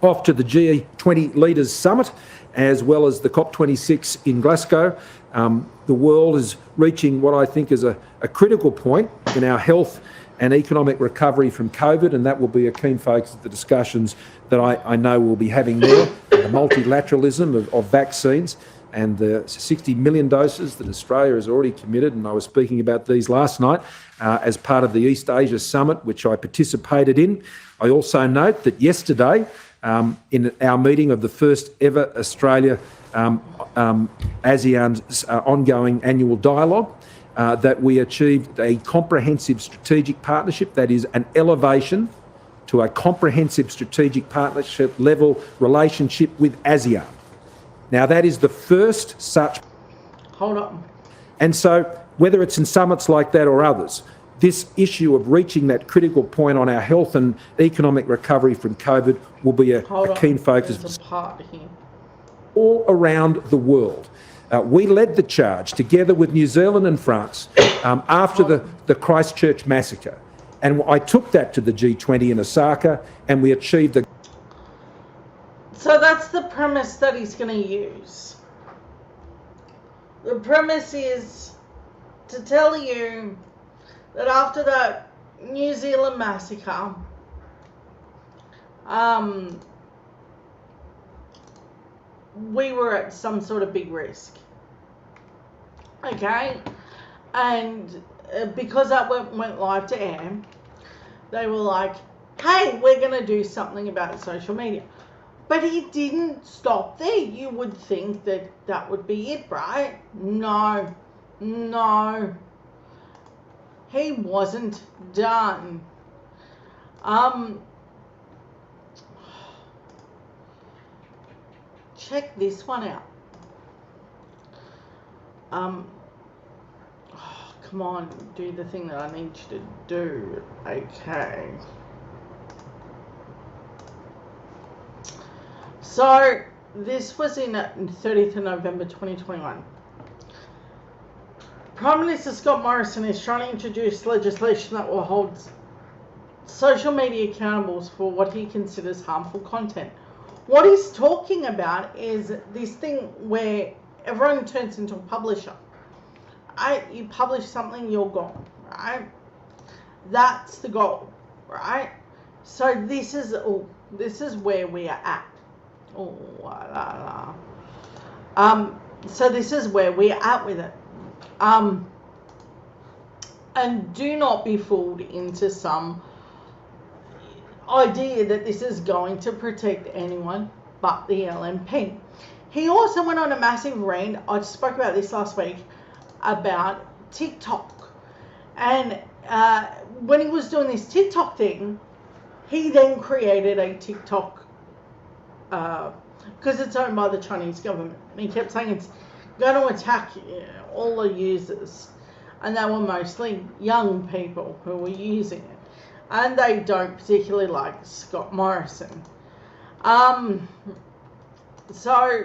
off to the G20 Leaders Summit as well as the COP26 in Glasgow. The world is reaching what I think is a critical point in our health and economic recovery from COVID, and that will be a keen focus of the discussions that I know we'll be having there. The multilateralism of vaccines and the 60 million doses that Australia has already committed, and I was speaking about these last night as part of the East Asia Summit, which I participated in. I also note that yesterday, in our meeting of the first ever Australia ASEAN's ongoing annual dialogue, that we achieved a comprehensive strategic partnership, that is an elevation to a comprehensive strategic partnership level relationship with ASEAN. Now that is the first such. Hold on. And so whether it's in summits like that or others, this issue of reaching that critical point on our health and economic recovery from COVID will be a keen focus all around the world. We led the charge together with New Zealand and France after the Christchurch massacre. And I took that to the G20 in Osaka, and we achieved the... So that's the premise that he's going to use. The premise is to tell you that after the New Zealand massacre, we were at some sort of big risk. Okay? And because that went live to air, they were like, hey, we're going to do something about social media. But he didn't stop there. You would think that that would be it, right? No. No. He wasn't done. Check this one out. Oh, come on, do the thing that I need you to do. Okay. So this was in 30th of November 2021. Prime Minister Scott Morrison is trying to introduce legislation that will hold social media accountable for what he considers harmful content. What he's talking about is this thing where everyone turns into a publisher. Right? You publish something, you're gone. Right? That's the goal. Right? So this is where we are at. Oh, la, la. So this is where we are at with it. And do not be fooled into some idea that this is going to protect anyone but the LNP. He also went on a massive rant. I spoke about this last week about TikTok. And when he was doing this TikTok thing, he then created a TikTok because it's owned by the Chinese government. And he kept saying it's going to attack all the users. and they were mostly young people who were using it, and they don't particularly like Scott Morrison. So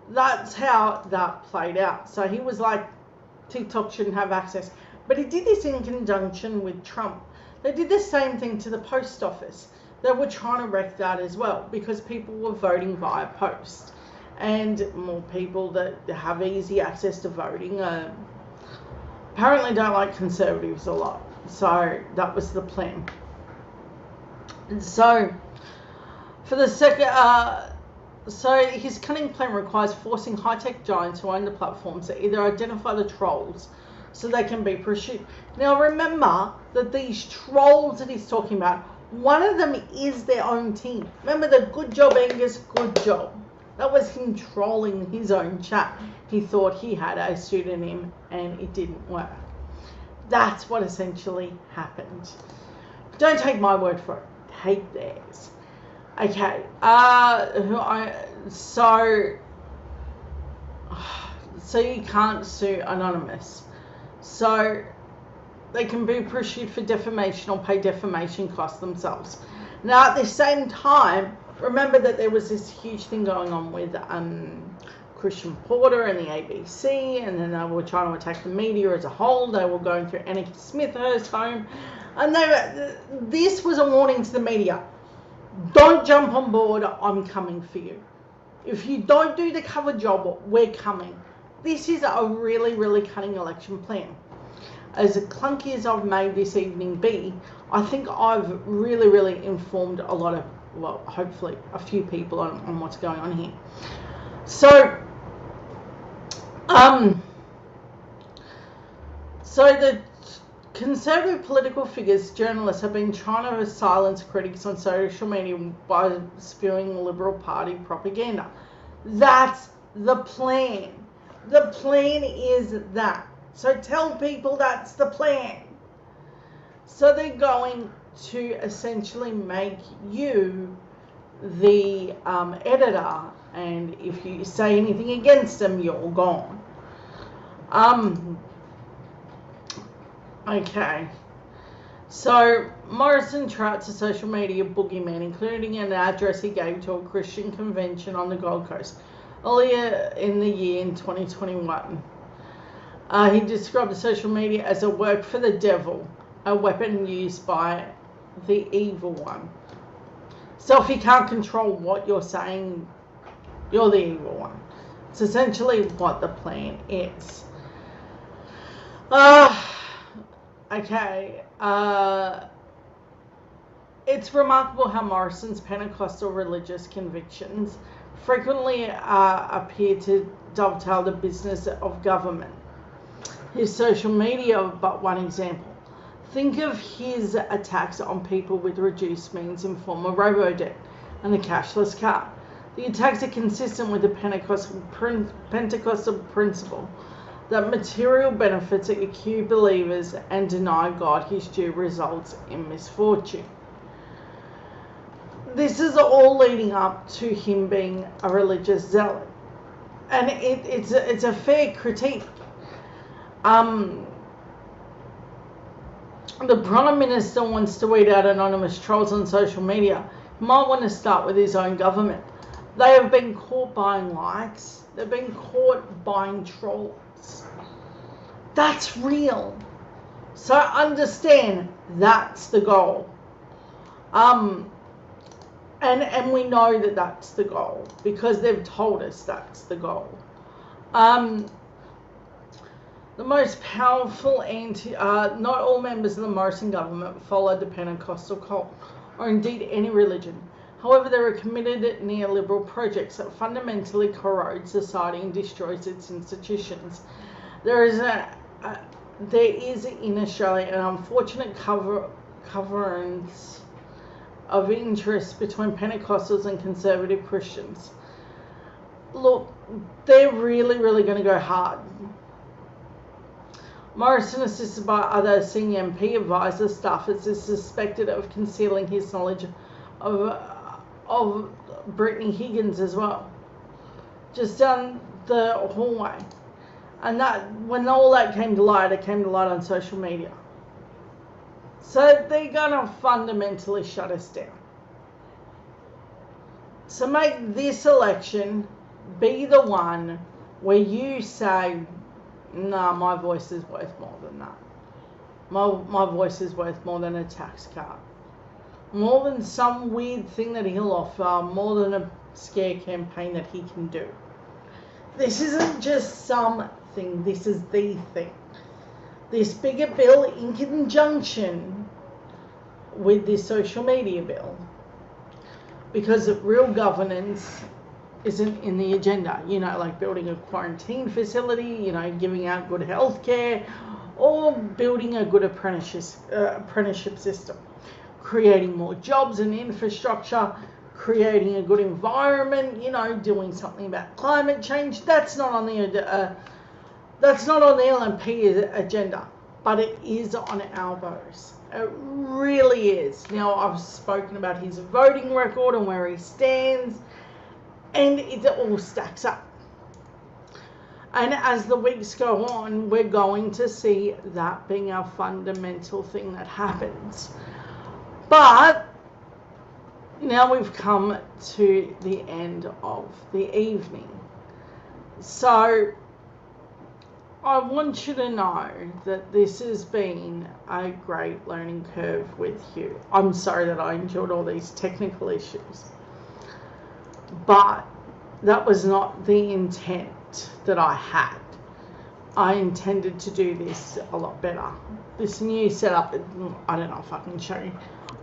that's how that played out. So he was like, TikTok shouldn't have access. But he did this in conjunction with Trump. They did the same thing to the post office. They were trying to wreck that as well, because people were voting via post. And more people that have easy access to voting apparently don't like Conservatives a lot. So that was the plan. And so for the second, so his cunning plan requires forcing high-tech giants who own the platforms to either identify the trolls so they can be pursued. Now remember that these trolls that he's talking about, one of them is their own team. Remember the good job, Angus, good job. That was him trolling his own chat. He thought he had a pseudonym and it didn't work. That's what essentially happened. Don't take my word for it. Take theirs. Okay. So you can't sue Anonymous. So they can be pursued for defamation or pay defamation costs themselves. Now at the same time, remember that there was this huge thing going on with Christian Porter and the ABC, and then they were trying to attack the media as a whole. They were going through Annika Smithurst's home, and this was a warning to the media. Don't jump on board, I'm coming for you. If you don't do the cover job, we're coming. This is a really, really cunning election plan. As clunky as I've made this evening be, I think I've really, really informed a lot of, well, hopefully a few people on what's going on here. So, the Conservative political figures, journalists, have been trying to silence critics on social media by spewing Liberal Party propaganda. That's the plan. The plan is that. So tell people that's the plan. So they're going to essentially make you the editor, and if you say anything against them, you're gone. Okay. So Morrison trouts a social media boogeyman, including an address he gave to a Christian convention on the Gold Coast earlier in the year in 2021. He described the social media as a work for the devil, a weapon used by the evil one. So if you can't control what you're saying, you're the evil one. It's essentially what the plan is. Okay. It's remarkable how Morrison's Pentecostal religious convictions frequently appear to dovetail the business of government. His social media, but one example. Think of his attacks on people with reduced means in form of robo-debt and the cashless card. The attacks are consistent with the Pentecostal principle that material benefits accrue believers and deny God his due results in misfortune. This is all leading up to him being a religious zealot, and it's a fair critique. The Prime Minister wants to weed out anonymous trolls on social media. He might want to start with his own government. They have been caught buying likes. They've been caught buying trolls. That's real. So understand that's the goal. And we know that that's the goal because they've told us that's the goal. The most powerful not all members of the Morrison government followed the Pentecostal cult, or indeed any religion. However, there are committed neoliberal projects that fundamentally corrode society and destroys its institutions. There is in Australia an unfortunate covernance of interest between Pentecostals and conservative Christians. Look, they're really, really going to go hard. Morrison, assisted by other senior MP advisors, staffers, is suspected of concealing his knowledge of Brittany Higgins as well, just down the hallway. And that, when all that came to light, it came to light on social media. So they're going to fundamentally shut us down. So make this election be the one where you say, no, my voice is worth more than that. My voice is worth more than a tax cut. More than some weird thing that he'll offer, more than a scare campaign that he can do. This isn't just something, this is the thing. This bigger bill in conjunction with this social media bill. Because real governance isn't in the agenda. You know, like building a quarantine facility, you know, giving out good health care, or building a good apprenticeship system. Creating more jobs and infrastructure, creating a good environment, you know, doing something about climate change. That's not on the LNP agenda, but it is on our voters. It really is. Now, I've spoken about his voting record and where he stands, and it all stacks up. And as the weeks go on, we're going to see that being our fundamental thing that happens. But now we've come to the end of the evening. So I want you to know that this has been a great learning curve with you. I'm sorry that I endured all these technical issues. But that was not the intent that I had. I intended to do this a lot better. This new setup, I don't know if I can show you.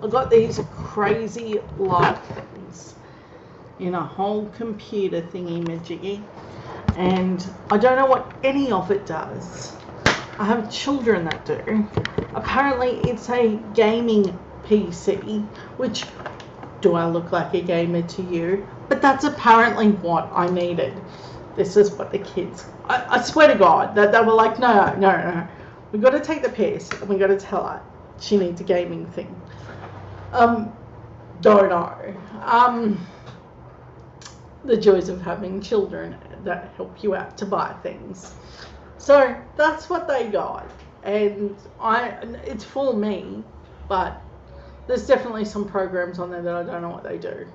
I've got these crazy lights in a whole computer thingy-majiggy, and I don't know what any of it does. I have children that do. Apparently it's a gaming PC, which, do I look like a gamer to you? But that's apparently what I needed. This is what the kids, I swear to God, that they were like, no. We got to take the piss and we got to tell her she needs a gaming thing. Don't know. The joys of having children that help you out to buy things. So that's what they got, and it's for me, but there's definitely some programs on there that I don't know what they do.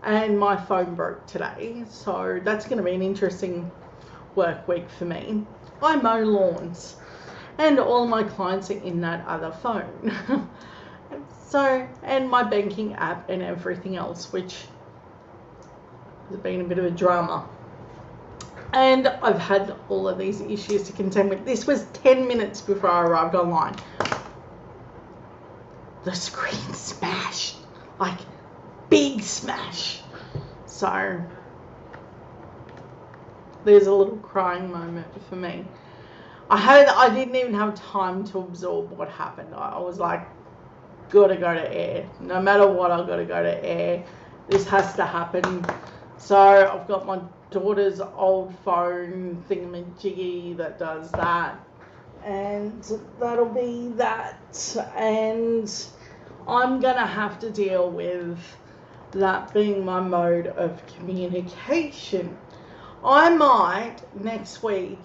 And my phone broke today, so that's going to be an interesting work week for me. I mow lawns, and all my clients are in that other phone. So, and my banking app and everything else, which has been a bit of a drama. And I've had all of these issues to contend with. This was 10 minutes before I arrived online. The screen smashed, like big smash. So there's a little crying moment for me. I didn't even have time to absorb what happened. I was like, gotta go to air. No matter what, I've got to go to air. This has to happen. So I've got my daughter's old phone thingamajiggy that does that. And that'll be that. And I'm going to have to deal with that being my mode of communication. I might next week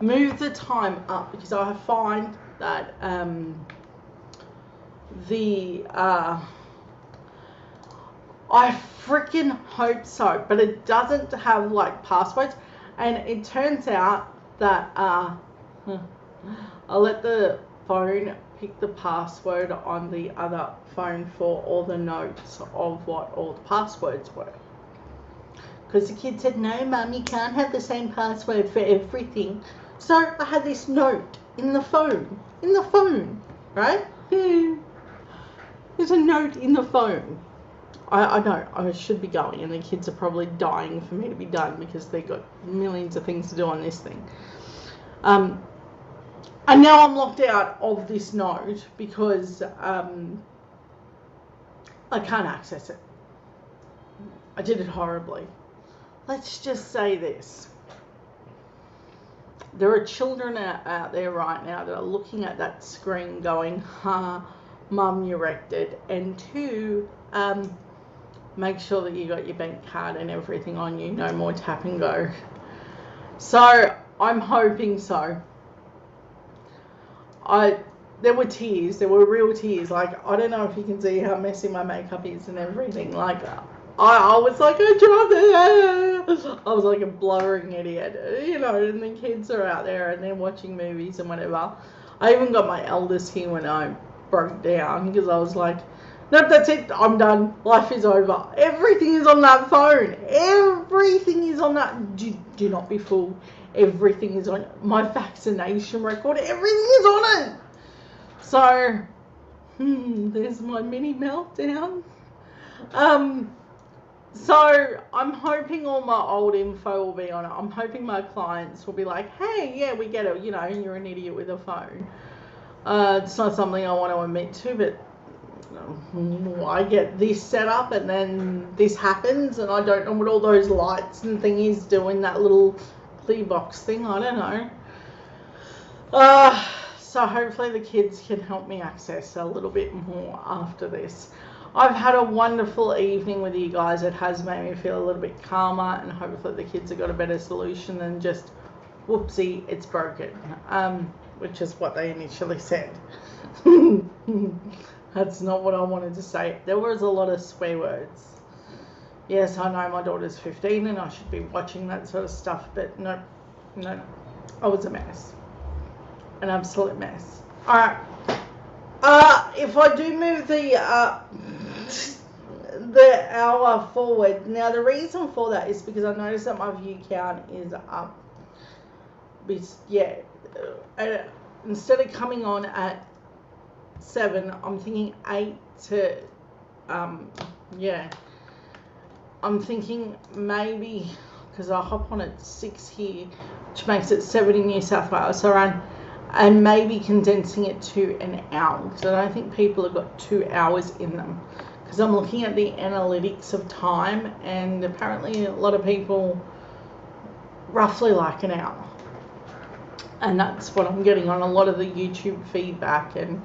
move the time up, because I find that I freaking hope so, but it doesn't have like passwords, and it turns out that I let the phone pick the password on the other phone for all the notes of what all the passwords were. Because the kid said, no, Mum, you can't have the same password for everything. So I had this note in the phone, right? There's a note in the phone. I know, I should be going, and the kids are probably dying for me to be done because they've got millions of things to do on this thing. And now I'm locked out of this note because I can't access it. I did it horribly. Let's just say this. There are children out there right now that are looking at that screen going, Mum, you wrecked it. And two, make sure that you got your bank card and everything on you. No more tap and go. So I'm hoping so. There were tears. There were real tears. Like, I don't know if you can see how messy my makeup is and everything. Like, I was like, I was like a blubbering idiot, you know, and the kids are out there and they're watching movies and whatever. I even got my eldest here when I broke down because I was like, nope, that's it, I'm done, life is over. Everything is on that phone. Everything is on that. Do not be fooled. Everything is on my vaccination record. Everything is on it. So, there's my mini meltdown. So I'm hoping all my old info will be on it. I'm hoping my clients will be like, hey, yeah, we get it. You know, you're an idiot with a phone. It's not something I want to admit to, but I get this set up and then this happens and I don't know what all those lights and thingies do in that little clear box thing. I don't know. So hopefully the kids can help me access a little bit more after this. I've had a wonderful evening with you guys. It has made me feel a little bit calmer and hopefully the kids have got a better solution than just, whoopsie, it's broken, which is what they initially said. That's not what I wanted to say. There was a lot of swear words. Yes, I know my daughter's 15 and I should be watching that sort of stuff, but no, I was a mess. An absolute mess. Alright. If I do move the hour forward, now the reason for that is because I noticed that my view count is up. Yeah, instead of coming on at 7, I'm thinking 8 to, yeah. I'm thinking maybe, because I hop on at 6 here, which makes it 7 in New South Wales, so around, and maybe condensing it to an hour, because I don't think people have got 2 hours in them. Because I'm looking at the analytics of time, and apparently a lot of people roughly like an hour. And that's what I'm getting on a lot of the YouTube feedback and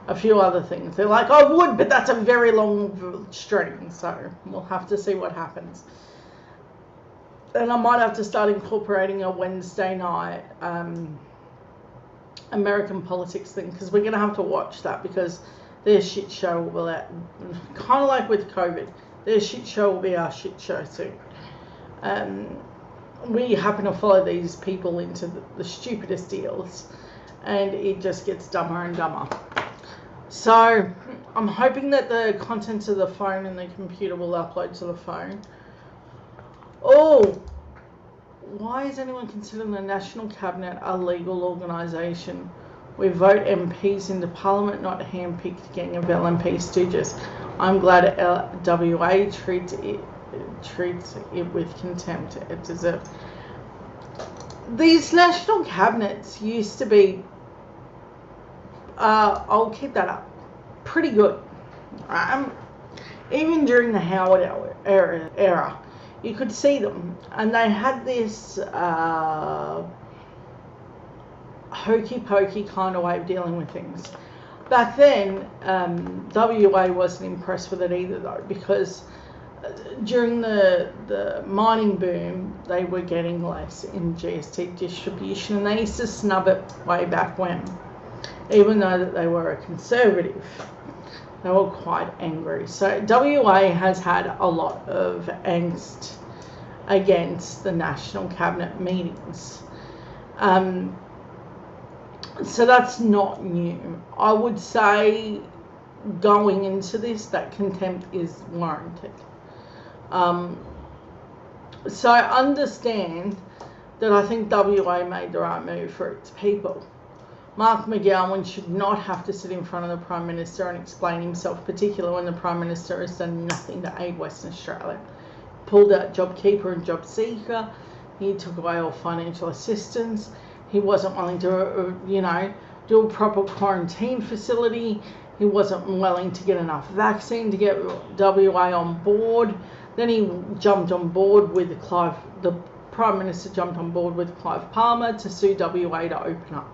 a few other things. They're like, I would, but that's a very long stream, so we'll have to see what happens. And I might have to start incorporating a Wednesday night American politics thing, because we're going to have to watch that, because their shit show will, kind of like with COVID, their shit show will be our shit show too. We happen to follow these people into the stupidest deals, and it just gets dumber and dumber. So I'm hoping that the contents of the phone and the computer will upload to the phone. Oh, why is anyone considering the National Cabinet a legal organisation? We vote MPs into Parliament, not hand-picked gang of LNP stooges. I'm glad WA treats it with contempt it deserves. These national cabinets used to be, I'll keep that up, pretty good. Even during the Howard era, you could see them, and they had this hokey pokey kind of way of dealing with things. Back then, WA wasn't impressed with it either, though, because during the mining boom, they were getting less in GST distribution, and they used to snub it way back when, even though that they were a conservative. They were quite angry. So WA has had a lot of angst against the National Cabinet meetings. So that's not new. I would say going into this, that contempt is warranted. So I understand that I think WA made the right move for its people. Mark McGowan should not have to sit in front of the Prime Minister and explain himself, particularly when the Prime Minister has done nothing to aid Western Australia. Pulled out JobKeeper and JobSeeker. He took away all financial assistance. He wasn't willing to, do a proper quarantine facility. He wasn't willing to get enough vaccine to get WA on board. Then he jumped on board with the Prime Minister jumped on board with Clive Palmer to sue WA to open up.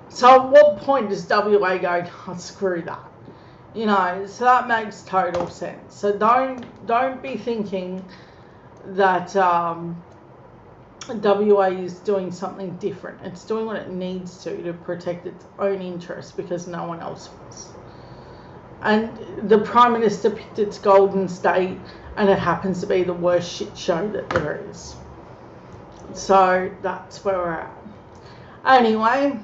So at what point does WA go, oh, screw that? So that makes total sense. So don't be thinking that WA is doing something different. It's doing what it needs to protect its own interests because no one else was. And the Prime Minister picked its golden state, and it happens to be the worst shit show that there is. So that's where we're at. Anyway,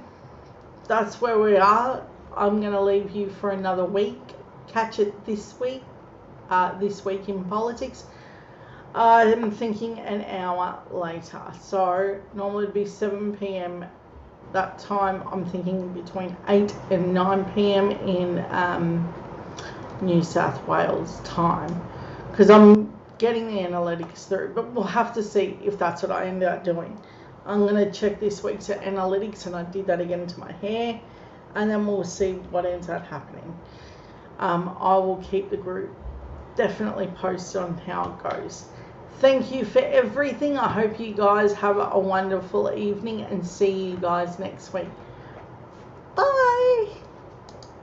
that's where we are. I'm going to leave you for another week. Catch it this week in politics. I'm thinking an hour later. So normally it'd be 7 p.m. that time. I'm thinking between 8 and 9 p.m. in New South Wales time, because I'm getting the analytics through, but we'll have to see if that's what I end up doing. I'm going to check this week's analytics, and I did that again to my hair, and then we'll see what ends up happening. I will keep the group definitely posted on how it goes. Thank you for everything. I hope you guys have a wonderful evening, and see you guys next week.